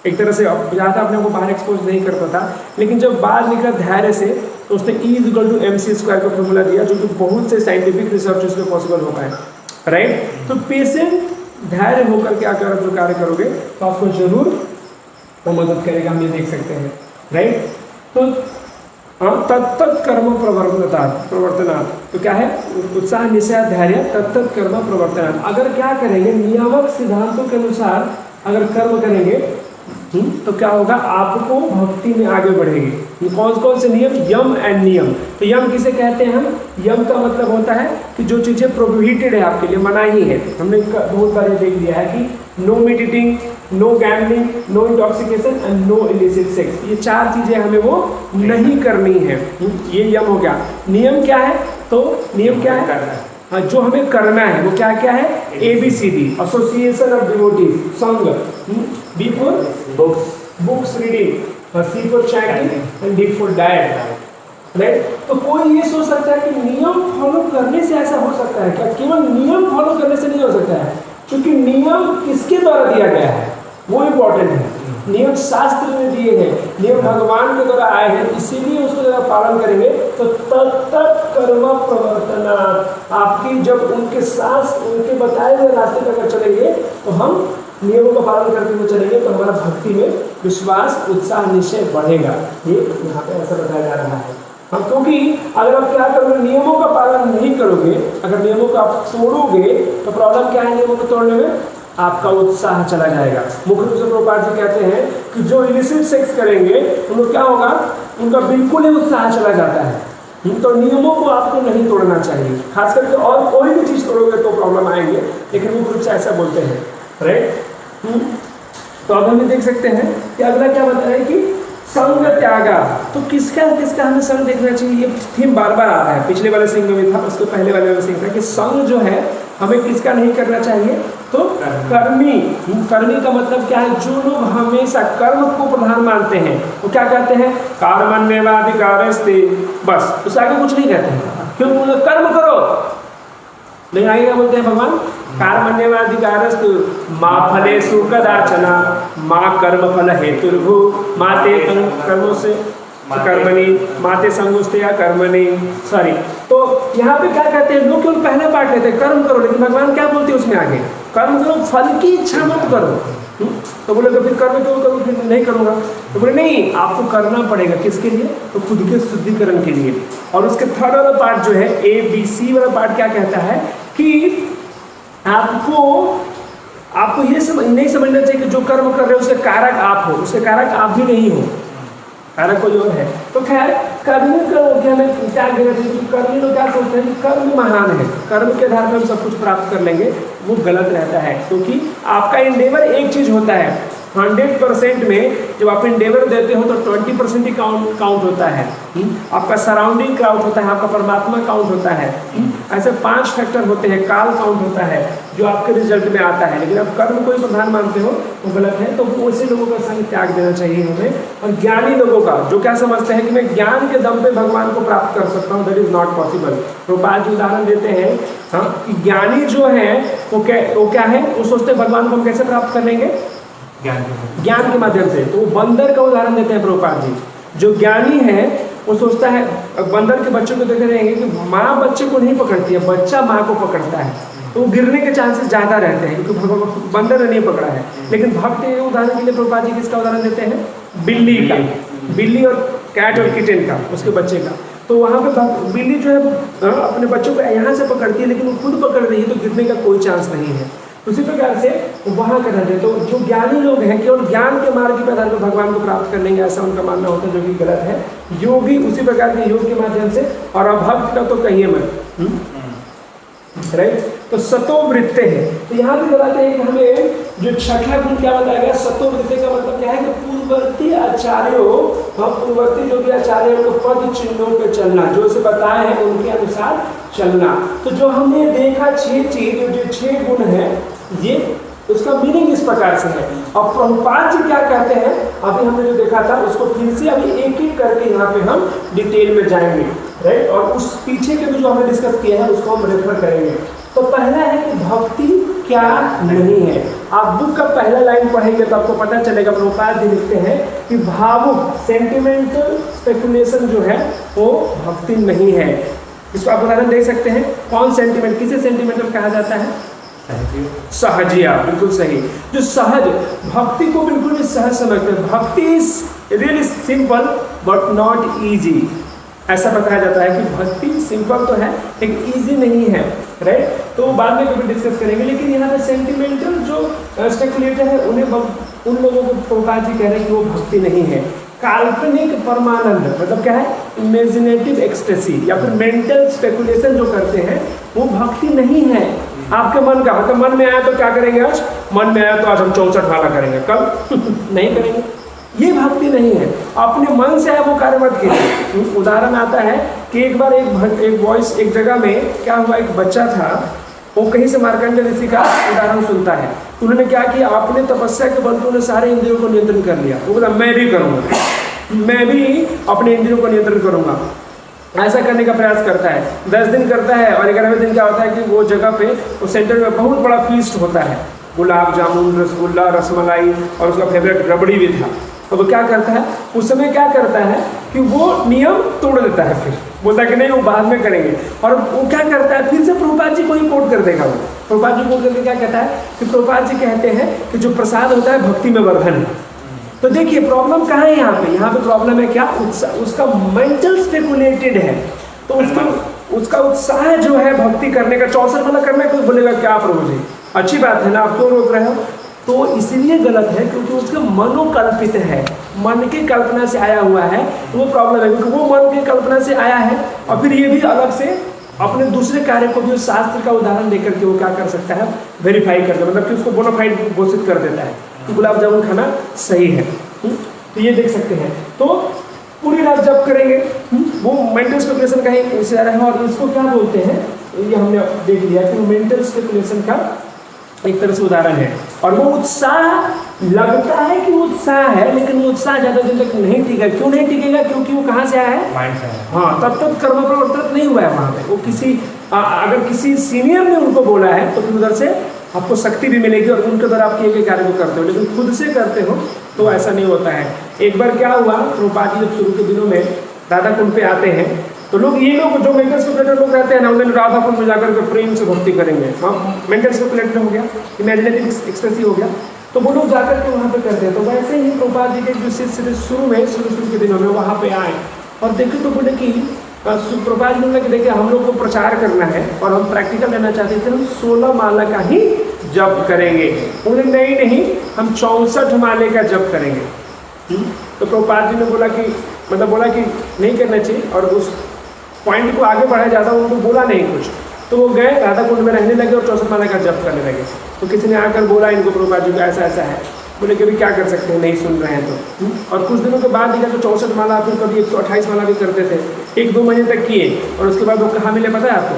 एक तरह से ज़्यादा अपने को बाहर एक्सपोज नहीं करता था। लेकिन जब बाहर निकला धैर्य से, तो उसने E=mc² का फॉर्मूला दिया, जो कि बहुत से साइंटिफिक रिसर्च उसमें पॉसिबल हो पाए, राइट। तो पेशेंट धैर्य होकर के अगर आप जो कार्य करोगे तो आपको जरूर वो मदद करेगा, हम ये देख सकते हैं, राइट। तो तत्त कर्म प्रवर्तनात्, तो क्या है? उत्साह निश्चय धैर्य तत्त कर्म प्रवर्तनात्। अगर क्या करेंगे? नियामक सिद्धांतों के अनुसार अगर कर्म करेंगे तो क्या होगा? आपको भक्ति में आगे बढ़ेगी। कौन कौन से नियम? यम एंड नियम। तो यम किसे कहते हैं हम? यम का मतलब होता है कि जो चीज़ें प्रोहिबिटेड है, आपके लिए मनाही है। हमने बहुत बार देख लिया है कि no meat eating, no gambling, no intoxication and no illicit sex, ये 4 चीज़ें हमें वो नहीं करनी है। ये यम हो गया। नियम क्या है? तो नियम क्या है? हाँ, जो हमें करना है वो क्या क्या है? ABCD, एसोसिएशन ऑफ डिवोटीज, संग, B for books reading, C for chanting and D for diet, right. तो कोई ये सोच सकता है कि नियम फॉलो करने से ऐसा हो सकता है क्या? केवल नियम फॉलो करने से नहीं हो सकता है, क्योंकि नियम किसके द्वारा दिया गया है वो इम्पोर्टेंट है। नियम शास्त्र में दिए हैं, नियम भगवान के द्वारा आए हैं, इसीलिए उसको जब आप पालन करेंगे तो तत्त कर्म प्रवर्तनात्, आपकी जब उनके साथ उनके बताए हुए रास्ते पर अगर चलेंगे तो हम नियमों का पालन करते हुए चलेंगे तो हमारा भक्ति में विश्वास, उत्साह, निश्चय बढ़ेगा। ये यहाँ पे ऐसा बताया जा रहा है। हम क्योंकि अगर आप क्या करोगे? नियमों का पालन नहीं करोगे, अगर नियमों को आप तोड़ोगे तो प्रॉब्लम क्या है? नियमों को तोड़ने में आपका उत्साह चला जाएगा। मुख्य रूप से प्रभुपाद जी कहते हैं कि जो इलिसिट सेक्स करेंगे उनको क्या होगा? उनका बिल्कुल ही उत्साह चला जाता है। तो नियमों को आपको नहीं तोड़ना चाहिए, खास करके। और कोई भी चीज़ तोड़ोगे तो प्रॉब्लम आएंगे, लेकिन मुख्य रूप से ऐसा बोलते हैं, राइट। तो अब हम देख सकते हैं कि अगला क्या बताया कि संग त्यागा। तो किसका किसका हमें संग देखना चाहिए? ये थीम बार बार आ रहा है, पिछले वाले सिंह में भी था, उसके पहले वाले में सिंह था कि संग जो है हमें किसका नहीं करना चाहिए? तो कर्मी। कर्मी का मतलब क्या है? जो लोग हमेशा कर्म को प्रधान मानते हैं वो क्या कहते हैं? कर्मण्येवाधिकारस्ते, बस उससे आगे कुछ नहीं कहते हैं। क्यों? कर्म करो, नहीं आगे क्या बोलते हैं भगवान? कर्मण्येवाधिकारस्तु मा फलेषु कदाचन मा कर्म फल हेतुर्भुः मा ते कर्मों से कर्मणि, माते संगुस्ते या कर्मणि, सॉरी। तो यहाँ पे क्या कहते हैं लोग, केवल पहला पार्ट लेते हैं कर्म करो, लेकिन भगवान क्या बोलते हैं उसमें आगे, कर्म करो फल की इच्छा मत करो। तो बोले तो फिर कर्म क्यों करूँ, फिर नहीं करूँगा। तो बोले नहीं, आपको करना पड़ेगा, किसके लिए, तो खुद के शुद्धिकरण के लिए। और उसके थर्ड वाला पार्ट जो है ABC वाला पार्ट क्या कहता है कि आपको ये नहीं समझना चाहिए कि जो कर्म कर रहे हो उसके कारक आप हो, उसके कारक आप भी नहीं हो, कारक कोई और है। तो खैर कर्म करो कि हमें त्याग देना चाहिए। कर्मी लोग क्या सोचते हैं कि कर्म महान है, कर्म के आधार पर हम सब कुछ प्राप्त कर लेंगे, वो गलत रहता है। क्योंकि आपका इंडेवर एक चीज होता है, 100% में जब आप इंडेवर देते हो तो 20% ही काउंट होता है। आपका सराउंडिंग काउंट होता है, आपका परमात्मा काउंट होता है। ऐसे 5 फैक्टर होते हैं, काल काउंट होता है जो आपके रिजल्ट में आता है। लेकिन आप कर्म को ही प्रधान मानते हो वो गलत है। तो ऐसे लोगों का संग त्याग देना चाहिए हमें। और ज्ञानी लोगों का जो क्या समझते हैं कि मैं ज्ञान के दम पे भगवान को प्राप्त कर सकता हूँ, that is not possible. Prabhupada ji उदाहरण देते हैं हाँ कि ज्ञानी जो है वो क्या है, वो सोचते हैं भगवान को हम कैसे प्राप्त कर लेंगे, ज्ञान के माध्यम से। तो बंदर का उदाहरण देते हैं प्रभुपाद जी। जो ज्ञानी है वो सोचता है, बंदर के बच्चों को देखे रहेंगे कि माँ बच्चे को नहीं पकड़ती है, बच्चा माँ को पकड़ता है, तो गिरने के चांसेस ज़्यादा रहते हैं क्योंकि बंदर ने नहीं पकड़ा है। लेकिन भक्त उदाहरण के लिए प्रभुपाद जी किसका उदाहरण देते हैं, बिल्ली का, बिल्ली और कैट और किटन का, उसके बच्चे का। तो वहाँ पे बिल्ली जो है अपने बच्चों को यहाँ से पकड़ती है, लेकिन वो खुद पकड़ रही है तो गिरने का कोई चांस नहीं है। उसी प्रकार से वहाँ करना चाहिए। तो जो ज्ञानी लोग हैं केवल ज्ञान के मार्ग के आधार पर भगवान को प्राप्त कर लेंगे, ऐसा उनका मानना होता है, जो कि गलत है। योगी उसी प्रकार के योग के माध्यम से, और अभक्त का तो कहिए मत, राइट। तो सतोवृत्ते है, तो यहाँ भी बताते हैं कि हमें जो छठा गुण क्या बताया गया, सतोवृत्ते का मतलब क्या है कि पूर्ववर्ती आचार्यों, पूर्ववर्ती जो भी आचार्य उनको पद चिन्हों पे चलना, जो उसे बताए हैं उनके अनुसार चलना। तो जो हमने देखा 6 चीज, जो 6 गुण है, ये उसका मीनिंग इस प्रकार से है। और प्रभुपाद जी क्या कहते हैं, अभी हमने जो देखा था उसको फिर से अभी एक एक करके यहाँ पे हम डिटेल में जाएंगे, राइट। और उस पीछे के भी जो हमने डिस्कस किया है उसको हम रेफर करेंगे। तो पहला है कि भक्ति क्या नहीं है। आप बुक का पहला लाइन पढ़ेंगे तो आपको पता चलेगा, प्रभुपाद जी लिखते हैं कि भावुक सेंटिमेंटल स्पेकुलेशन जो है वो भक्ति नहीं है। इसको आप उदाहरण देख सकते हैं। कौन सेंटिमेंट, किसे सेंटिमेंटल कहा जाता है, सहजिया, बिल्कुल सही। जो सहज, भक्ति को बिल्कुल भी सहज समझते हैं। भक्ति is really simple but not easy, ऐसा बताया जाता है कि भक्ति सिंपल तो है लेकिन इजी नहीं है, राइट। तो बाद में कभी डिस्कस करेंगे। लेकिन यहाँ पे सेंटिमेंटल जो स्पेकुलेटर है उन लोगों को प्रभुपाद जी कह रहे हैं कि वो भक्ति नहीं है। काल्पनिक परमानंद मतलब क्या है, इमेजिनेटिव एक्सटेसी या फिर मेंटल स्पेकुलेशन जो करते हैं वो भक्ति नहीं है। आपके मन का मतलब मन में आया तो क्या करेंगे, आज मन में आया तो आज हम 64 वाला करेंगे, कल नहीं करेंगे, ये भक्ति नहीं है। अपने मन से है वो कार्य मत कीजिए। उदाहरण आता है कि एक बार एक वॉइस एक जगह में क्या हुआ, एक बच्चा था, वो कहीं से मार्कंडेय ऋषि का उदाहरण सुनता है। उन्होंने क्या किया, अपने तपस्या के बल पर उन्होंने सारे इंद्रियों को नियंत्रण कर लिया। वो बोला मैं भी करूँगा, मैं भी अपने इंद्रियों को नियंत्रण करूँगा। ऐसा करने का प्रयास करता है, 10 दिन करता है, और 11वें दिन क्या होता है कि वो जगह पे वो सेंटर में बहुत बड़ा फीस्ट होता है, गुलाब जामुन, रसगुल्ला, रसमलाई और उसका फेवरेट रबड़ी भी था। तो वो क्या करता है, उस समय क्या करता है कि वो नियम तोड़ देता है, फिर बोलता है कि नहीं वो बाद में करेंगे। और वो क्या करता है, फिर से प्रभुपाद जी को ही कोट कर देगा। वो प्रभुपाद जी कोट करके क्या कहता है कि प्रभुपाद जी कहते हैं कि जो प्रसाद होता है भक्ति में वर्धन है। तो देखिए प्रॉब्लम कहाँ है यहाँ पे प्रॉब्लम है क्या, उसका मेंटल स्पेकुलेटेड है। तो उसका उत्साह जो है भक्ति करने का, 64 वाला करना है, कोई बोलेगा क्या प्रभु जी अच्छी बात है ना, आप क्यों रोक रहे हो। तो इसलिए गलत है क्योंकि उसका मनोकल्पित है, मन की कल्पना से आया हुआ है, तो वो प्रॉब्लम है क्योंकि वो मन की कल्पना से आया है। और फिर ये भी अलग से अपने दूसरे कार्य को भी उस शास्त्र का उदाहरण देकर के वो क्या कर सकता है, वेरीफाई कर सकता है, मतलब कि उसको बोनाफाइड घोषित कर देता है कि गुलाब जामुन खाना सही है। तो ये देख सकते हैं। तो पूरी रात जब करेंगे वो मेंटल स्पेकुलेशन का ही इशारा है। और इसको क्या बोलते हैं, ये हमने देख लिया कि मेंटल स्पेकुलेशन का एक तरह से उदाहरण है। और वो उत्साह लगता है कि वो उत्साह है, लेकिन वो उत्साह ज़्यादा दिन तक नहीं टिकेगा। क्यों नहीं टिकेगा, क्योंकि वो कहाँ से आया है, माइंड से आया। हाँ, तब तक कर्म प्रवर्तित नहीं हुआ है वहाँ पे। वो किसी अगर किसी सीनियर ने उनको बोला है तो फिर उधर से आपको शक्ति भी मिलेगी और उनके द्वारा आप किए गए कार्य को करते हो। लेकिन खुद से करते हो तो ऐसा नहीं होता है। एक बार क्या हुआ, प्रभुपाद जी जब शुरू के दिनों में राधा कुंड पे आते हैं तो लोग, ये लोग जो मेंटल स्पिरिचुअल लोग रहते हैं ना, उन्हें राधा कुंड में जाकर के प्रेम से भक्ति करेंगे। हाँ, मेंटल स्पिरिचुअल हो गया, इमेजिनेटिव एक्सप्रेसिव हो गया, तो वो लोग जाकर के वहाँ पे करते हैं। तो वैसे ही प्रभुपाद जी के जो शिष्य शुरू के दिनों में वहाँ पे आए और देखे तो बोले कि प्रभुपाद जी ने देखिए हम लोग को प्रचार करना है और हम प्रैक्टिकल लेना चाहते थे, हम 16 माला का ही जप करेंगे। बोले नहीं, हम 64 माले का जप करेंगे। तो प्रभुपाद जी ने बोला कि नहीं करना चाहिए, और उस पॉइंट को आगे बढ़ाया ज़्यादा उनको बोला नहीं कुछ। तो वो गए राधा कुंड में रहने लगे और 64 माला का जप करने लगे। तो किसी ने आकर बोला इनको, प्रभुपाद जी को ऐसा है। बोले कि अभी क्या कर सकते हैं, नहीं सुन रहे हैं तो। और कुछ दिनों के बाद देखा तो 64 माला, फिर कभी 128 माला भी करते थे, 1-2 महीने तक किए। और उसके बाद वो कहाँ मिले पता है आपको?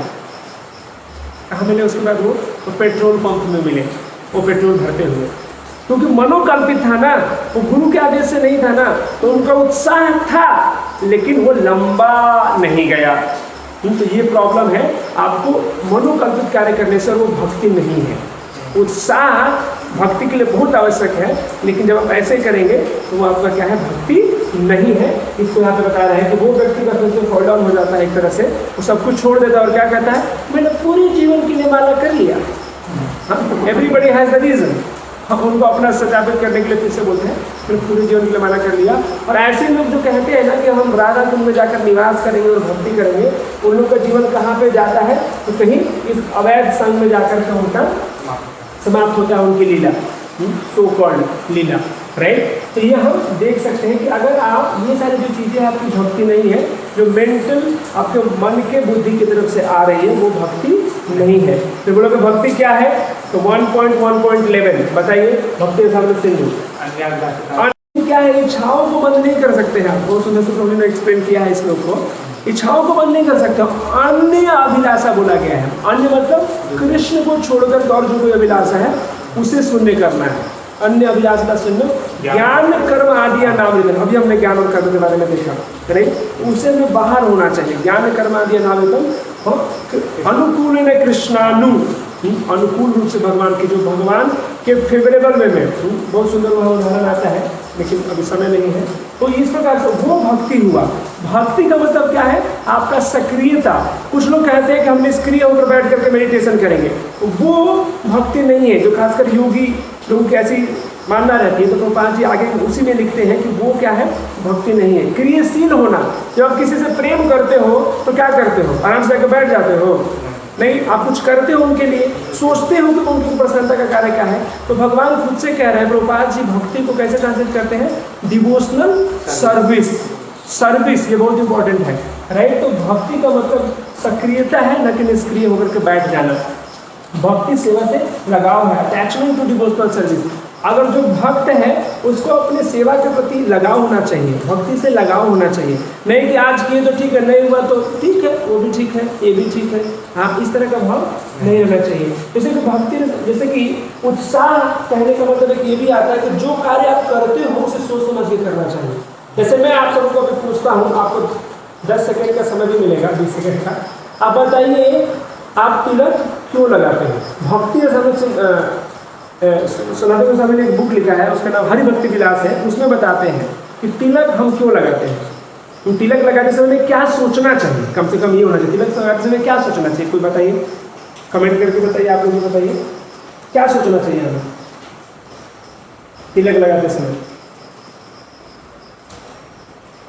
कहाँ मिले उसके बाद? वो पेट्रोल पंप में मिले, वो पेट्रोल भरते हुए, क्योंकि मनोकल्पित था ना, वो गुरु के आदेश से नहीं था ना, तो उनका उत्साह था लेकिन वो लंबा नहीं गया। तो ये प्रॉब्लम है, आपको मनोकल्पित कार्य करने से वो भक्ति नहीं है। उत्साह भक्ति के लिए बहुत आवश्यक है, लेकिन जब आप ऐसे करेंगे तो वो आपका क्या है, भक्ति नहीं है। इसको यहाँ पे बता रहे हैं कि वो व्यक्ति का फिर से फॉल डाउन हो जाता है एक तरह से, वो सब कुछ छोड़ देता है और क्या कहता है, मैंने पूरे जीवन के लिए माला कर लिया। हाँ, एवरीबडी हैज़ द रीज़न। हम उनको अपना सत्यापित करने के लिए फिर से बोलते हैं, फिर पूरे जीवन के लिए माला कर लिया। और ऐसे लोग जो कहते हैं ना कि हम राधा कुंड में जाकर निवास करेंगे और भक्ति करेंगे, उन लोग का जीवन कहाँ पे जाता है, तो कहीं इस अवैध संघ में जाकर के उनका समाप्त होता है, उनकी लीला, सो कॉल्ड लीला, राइट। तो ये हम देख सकते हैं कि अगर आप ये सारी जो चीज़ें आपकी भक्ति नहीं है, जो मेंटल आपके मन के बुद्धि की तरफ से आ रही है, वो भक्ति नहीं है। तो बोलोगे भक्ति क्या है, तो 1.1.11 बताइए, भक्ति सिंधु क्या है? इच्छाओं को बंद नहीं कर सकते हैं आप, बहुत सुंदर से प्रभु ने एक्सप्लेन किया है इस लोग को। इच्छाओं को बंद नहीं कर सकते, अन्य अभिलाषा बोला गया है। अन्य मतलब कृष्ण को छोड़कर और जो कोई अभिलाषा है उसे शून्य करना है। अन्य अभिलाषा शून्य, ज्ञान कर्म आदि अनावृतम। अभी हमने ज्ञान और कर्म के बारे में देखा, राइट। उसे में बाहर होना चाहिए, ज्ञान कर्म आदि अनावृतम। अनुकूल ने कृष्णानु, अनुकूल रूप से भगवान के, जो भगवान के फेवरेबल वे में, बहुत सुंदर वह उदाहरण आता है, लेकिन अभी समय नहीं है। तो इस प्रकार से वो भक्ति हुआ। भक्ति का मतलब क्या है, आपका सक्रियता। कुछ लोग कहते हैं कि हम निष्क्रिय होकर बैठ करके मेडिटेशन करेंगे, वो भक्ति नहीं है, जो खासकर योगी लोगों की ऐसी मानना रहती है। तो प्रभुपाद जी आगे उसी में लिखते हैं कि वो क्या है, भक्ति नहीं है। क्रियाशील होना, जब आप किसी से प्रेम करते हो तो क्या करते हो, आराम से आकर बैठ जाते हो? नहीं, आप कुछ करते हो उनके लिए, सोचते हो कि उनकी प्रसन्नता का कार्य क्या है। तो भगवान खुद से कह रहे हैं, प्रभुपाद जी भक्ति को कैसे ट्रांसलेट करते हैं, डिवोशनल सर्विस। ये बहुत इंपॉर्टेंट है, राइट। तो भक्ति का मतलब सक्रियता है, न कि निष्क्रिय होकर के बैठ जाना। भक्ति सेवा से लगाव है, अटैचमेंट टू डिवोशनल सर्विस। अगर जो भक्त है उसको अपने सेवा के प्रति लगाव होना चाहिए, भक्ति से लगाव होना चाहिए। नहीं कि आज किए तो ठीक है, नहीं हुआ तो ठीक है, वो भी ठीक है, ये भी ठीक है। हाँ, इस तरह का भाव नहीं होना चाहिए। जैसे कि भक्ति, जैसे कि उत्साह कहने का मतलब एक ये भी आता है कि जो कार्य आप करते हो उसे सोच समझ के करना चाहिए। जैसे मैं आप सबको अभी पूछता हूँ, आपको 10 सेकेंड का समय भी मिलेगा, 20 सेकेंड का। आप बताइए, आप तिलक क्यों लगाते हैं? भक्ति सनातन गोस्वामी ने एक बुक लिखा है, उसका नाम हरि भक्ति विलास है। उसमें बताते हैं कि तिलक हम क्यों लगाते हैं। तो तिलक लगाते समय क्या सोचना चाहिए, कम से कम ये होना चाहिए, तिलक लगाते समय क्या सोचना चाहिए, कोई बताइए, कमेंट करके बताइए। आप लोग बताइए क्या सोचना चाहिए हमें तिलक लगाते समय,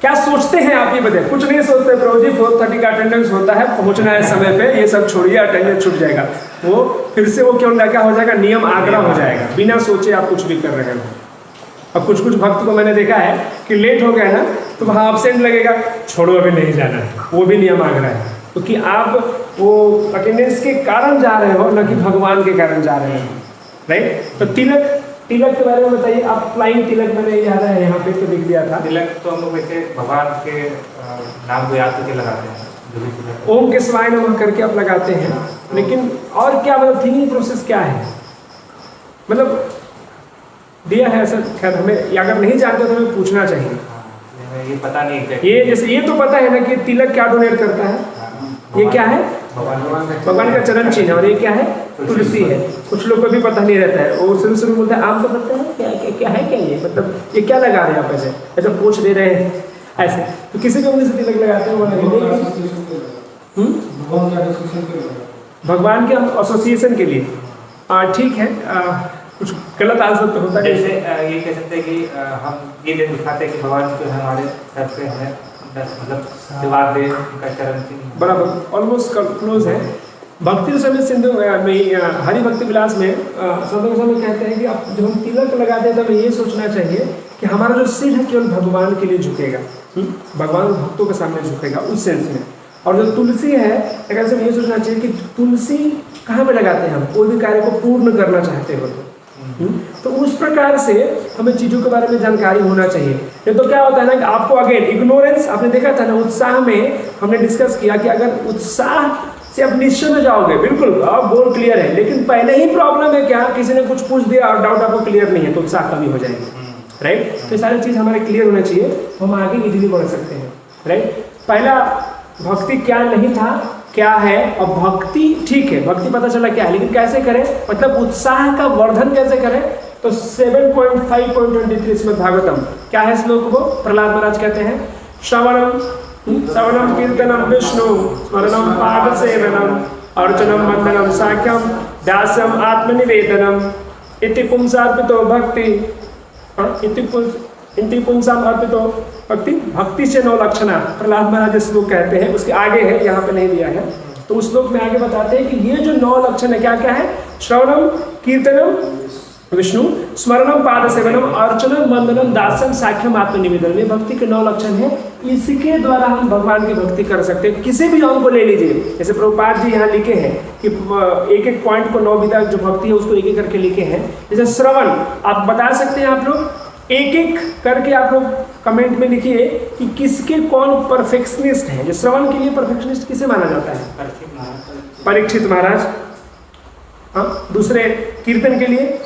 क्या सोचते हैं आप, ये बताइए। कुछ नहीं सोचते, प्रभु जी 4:30 का अटेंडेंस होता है, पहुंचना है समय पे, ये सब छोड़िए, अटेंडेंस छूट जाएगा। वो फिर से वो क्या हो जाएगा, नियम आग्रह हो जाएगा, बिना सोचे आप कुछ भी कर रहे हैं। अब कुछ भक्त को मैंने देखा है कि लेट हो गया ना, तो वहाँ एब्सेंट लगेगा, छोड़ो अभी नहीं जाना है, वो भी नियम आग्रह है। क्योंकि आप वो अटेंडेंस के कारण जा रहे हो, न कि भगवान के कारण जा रहे हो, राइट। तो तिलक के बारे में बताइए आप। फ्लाइंग तिलक मैंने याद है यहाँ पे तो लिख दिया था। तिलक तो हम लोग वैसे भगवान के नाम को याद करके लगाते हैं, जो भी तिलक ओम के शिवाय नमः करके आप लगाते हैं। लेकिन और क्या मतलब थिंकिंग प्रोसेस क्या है, मतलब दिया है ऐसा। खैर हमें अगर नहीं जानते तो हमें पूछना चाहिए। ये पता नहीं है। ये जैसे ये तो पता है ना कि तिलक क्या डोनेट करता है, ये क्या है, भगवान का चरण चिन्ह है। और ये क्या है? तुलसी है। कुछ लोग को भी पता नहीं रहता है, वो शुरू शुरू बोलते हैं आम तो पता है क्या क्या क्या है, क्या ये मतलब ये क्या लगा रहे हैं आप, ऐसे पूछ दे रहे हैं ऐसे। तो किसी भी उंगली से तिलक लगाते हैं वो लगेंगे भगवान के एसोसिएशन के लिए। ठीक है, कुछ गलत आंसर तो होता है। जैसे ये कह सकते हैं कि हम ये दिखाते हैं कि भगवान जो है हमारे सर पे है, मतलब दीवार पे उनका चरण चिन्ह बराबर ऑलमोस्ट क्लोज है। भक्ति समेत सिंधु में हरि भक्ति विलास में संत गोस्वामी कहते हैं कि अब जब हम तिलक लगाते हैं तो हमें ये सोचना चाहिए कि हमारा जो सिर है केवल भगवान के लिए झुकेगा, भगवान भक्तों के सामने झुकेगा उस सेंस में। और जो तुलसी है एक से ये सोचना चाहिए कि तुलसी कहाँ पे लगाते हैं, हम कोई भी कार्य को पूर्ण करना चाहते हो तो उस प्रकार से हमें चीज़ों के बारे में जानकारी होना चाहिए। ये तो क्या होता है ना कि आपको अगेन इग्नोरेंस, आपने देखा था ना उत्साह में हमने डिस्कस किया कि अगर उत्साह से आप निश्चय में जाओगे बिल्कुल आप गोल क्लियर है, लेकिन पहले ही प्रॉब्लम है क्या, किसी ने कुछ पूछ दिया और डाउट आपको क्लियर नहीं है तो उत्साह कमी हो जाएगी, राइट। तो ये सारी चीज़ हमारे क्लियर होना चाहिए तो हम आगे इजीली बढ़ सकते हैं, राइट। पहला भक्ति क्या नहीं था, क्या है, और भक्ति ठीक है, भक्ति पता चला क्या है, लेकिन कैसे करें, मतलब उत्साह का वर्धन कैसे करें। तो 7.5.23 श्रीमद् भागवतम क्या है श्लोक वो, प्रहलाद महाराज कहते हैं श्रवणम कीर्तनम विष्णु स्मरणम पाद सेवनम अर्चनम वंदनम साख्यम दास्यम आत्मनिवेदनम इति पुंसार्पितो भक्ति इति पुंसाम अर्पितो भक्ति। भक्ति से 9 लक्षणा प्रहलाद महाराज श्लोक कहते हैं, उसके आगे है, यहाँ पे नहीं दिया है। तो उस श्लोक में आगे बताते हैं कि ये जो 9 लक्षण है क्या क्या है, श्रवणम कीर्तनम विष्णु स्मरणम पाद सेवनम अर्चनम वंदनम दास्यम साख्यम आत्मनिवेदनम, ये भक्ति के 9 लक्षण है। इसके द्वारा हम भगवान की भक्ति कर सकते हैं। किसी भी अंग को ले लीजिए, जैसे प्रभुपाद जी यहाँ लिखे हैं कि एक एक पॉइंट को 9 विधा जो भक्ति है उसको एक एक करके लिखे हैं। जैसे श्रवण आप बता सकते हैं, आप लोग एक एक करके आप लोग कमेंट में लिखिए कि किसके कौन परफेक्शनिस्ट है। जो श्रवण के लिए परफेक्शनिस्ट किसे माना जाता है, परीक्षित महाराज। हाँ, दूसरे कीर्तन के लिए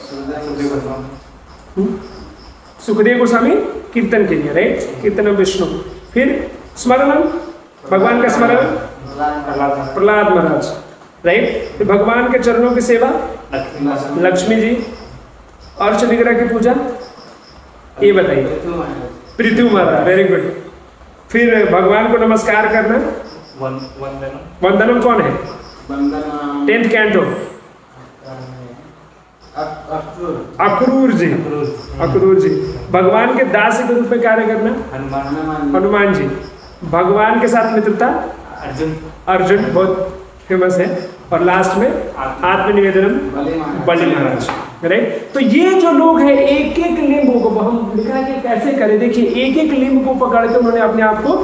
सुखदेव गोस्वामी कीर्तन के लिए, राइट, कीर्तन विष्णु। फिर स्मरणम भगवान का स्मरण प्रहलाद महाराज, राइट। फिर भगवान के चरणों की सेवा लक्ष्मी जी। अर्च विग्रह की पूजा ये बताइए पृथ्वी महाराज, वेरी गुड। फिर भगवान को नमस्कार करना वंदनम कौन है, 10th कैंटो अक्रूर जी, अक्रूर जी। भगवान के दास के रूप में कार्य करना हनुमान जी। भगवान के साथ मित्रता अर्जुन बहुत फेमस है। और लास्ट में आत्मनिवेदनम बलि महाराज, राइट। तो ये जो लोग हैं एक एक लिंब को हम लिखा है कि कैसे करें, देखिए एक एक लिंब को पकड़ के उन्होंने अपने आप को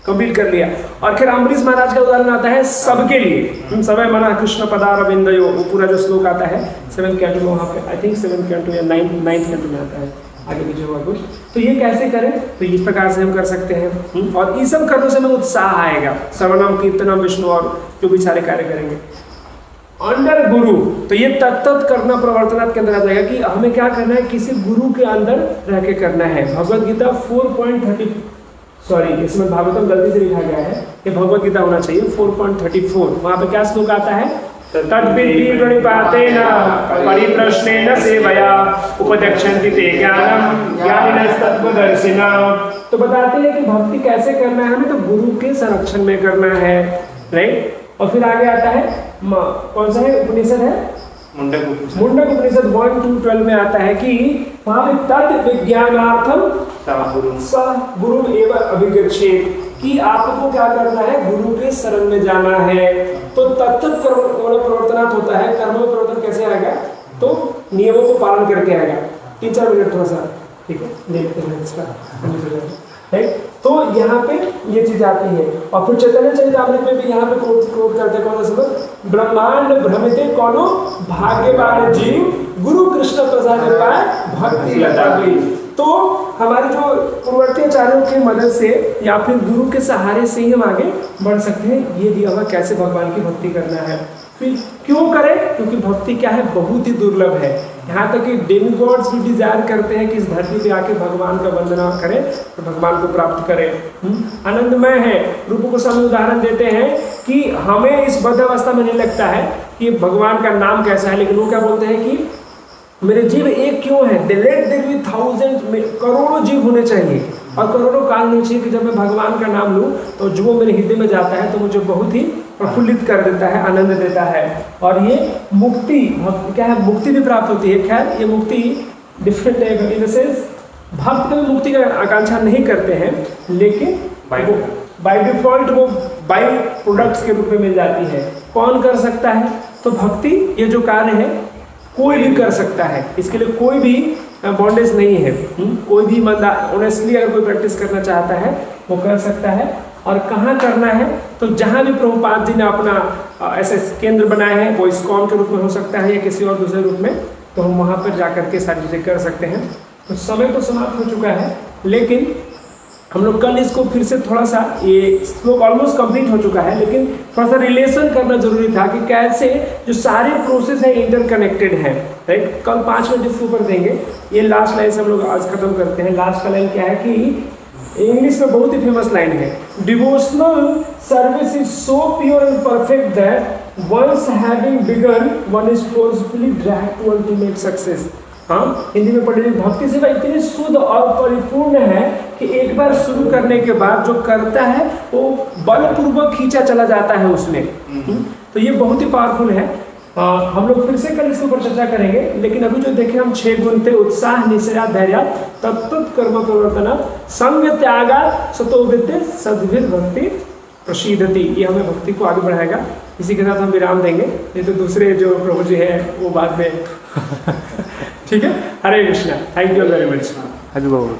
कंप्लीट कर लिया। और फिर अम्बरीश महाराज का उदाहरण आता है सबके लिए, समय मना कृष्ण पदार अविंदयो, वो पूरा जो श्लोक आता है 7th कैंटो में, वहाँ पे आई थिंक 7th कैंटो या 9th कैंटो में आता है, आगे पीछे हुआ कुछ। तो ये कैसे करें, तो इस प्रकार से हम कर सकते हैं। और ये सब करने से हमें उत्साह आएगा, श्रवणम कीर्तनम विष्णु और जो भी सारे कार्य करेंगे अंडर गुरु। तो ये तत्त करना प्रवर्तनात् के अंदर आ जाएगा कि हमें क्या करना है, किसी गुरु के अंदर रह के करना है। भगवद गीता 4.30 सॉरी इसमें भागवतम गलती से लिखा गया है, ये भगवद गीता होना चाहिए 4.34। वहाँ पे क्या श्लोक आता है, तद्विद्धि प्रणिपातेन परिप्रश्नेन सेवया उपदक्षन्ति ते ज्ञानम ज्ञानिनस्तत्त्वदर्शिनः। तो बताते हैं कि भक्ति कैसे करना है हमें, तो गुरु के संरक्षण में करना है, राइट। और फिर आगे आता है कौन सा है उपनिषद है, मुंडक उपनिषद 1-12 में आता है कि वहाँ पे तत् विज्ञानार्थम गुरु एवं अभिगच्छेत्, कि आपको क्या करना है, गुरु के शरण में जाना है। तो तत्त प्रवर्तनात् होता है, कर्म में प्रवर्तन कैसे आएगा, तो नियमों को पालन करके आएगा। 3-4 मिनट थोड़ा सा, ठीक है, देखते हैं इसका, राइट। तो यहाँ पे ये चीज आती है। और फिर चैतन्य चरितामृत में भी यहाँ पे कोट करते हैं, कौन सा, ब्रह्मांड भ्रमिते कोनो भाग्यवान जीव गुरु कृष्ण प्रसाद पाए भक्ति लता गई। तो हमारे जो पूर्ववर्ती आचार्यों की मदद से या फिर गुरु के सहारे से ही हम आगे बढ़ सकते हैं। ये दिया हुआ कैसे भगवान की भक्ति करना है। फिर क्यों करें, क्योंकि भक्ति क्या है, बहुत ही दुर्लभ है। यहाँ तक कि डेमीगॉड्स भी डिजायर करते हैं कि इस धरती पे आके भगवान का वंदना करें तो भगवान को प्राप्त करें। आनंदमय है। रूप गोस्वामी उदाहरण देते हैं कि हमें इस बद्ध अवस्था में नहीं लगता है कि भगवान का नाम कैसा है, लेकिन वो क्या बोलते हैं कि मेरे जीव एक क्यों है, लेट देयर बी थाउजेंड, करोड़ों जीव होने चाहिए और करोड़ों काल होने चाहिए कि जब मैं भगवान का नाम लूँ तो जो वो मेरे हृदय में जाता है तो मुझे बहुत ही प्रफुल्लित कर देता है, आनंद देता है। और ये मुक्ति क्या है, मुक्ति भी प्राप्त होती है। खैर ये मुक्ति डिफरेंट है, इन द सेंस भक्त कभी मुक्ति का आकांक्षा नहीं करते हैं, लेकिन बाय डिफॉल्ट वो बाय प्रोडक्ट्स के रूप में मिल जाती है। कौन कर सकता है, तो भक्ति ये जो कार्य है कोई भी कर सकता है, इसके लिए कोई भी बॉन्डेज नहीं है। कोई भी ईमानदार ऑनेस्टली अगर कोई प्रैक्टिस करना चाहता है वो कर सकता है। और कहाँ करना है, तो जहाँ भी प्रभुपाद जी ने अपना ऐसे केंद्र बनाए हैं, वो इस्कॉन के रूप में हो सकता है या किसी और दूसरे रूप में, तो हम वहाँ पर जा करके सारी चीज़ें कर सकते हैं। तो समय तो समाप्त हो चुका है, लेकिन हम लोग कल इसको फिर से थोड़ा सा, ये श्लोक ऑलमोस्ट कंप्लीट हो चुका है, लेकिन थोड़ा सा रिलेशन करना जरूरी था कि कैसे जो सारे प्रोसेस है इंटरकनेक्टेड है, राइट। कल 5 मिनट इसके ऊपर देंगे। ये लास्ट लाइन से हम लोग आज खत्म करते हैं। लास्ट का लाइन क्या है कि इंग्लिश में बहुत ही फेमस लाइन है, devotional service is so pure and perfect that once having begun one is forcefully dragged to ultimate success. हाँ, हिंदी में पढ़े, भक्ति सेवा इतनी शुद्ध और परिपूर्ण है कि एक बार शुरू करने के बाद जो करता है वो बलपूर्वक खींचा चला जाता है उसमें। तो ये बहुत ही पावरफुल है। हम लोग फिर से कल इसके ऊपर चर्चा करेंगे, लेकिन अभी जो देखे हम 6 गुण थे, उत्साह, निश्चय, धैर्य, तत्त कर्म प्रवर्तना, संग त्यागा, सतोविद्य, सद्भिर भक्ति प्रसिद्धति। ये हमें भक्ति को आगे बढ़ाएगा। इसी के साथ हम विराम देंगे, नहीं तो दूसरे जो प्रभु जी है वो बाद में ठीक है। Hare Krishna, thank you very much. Hari बोल।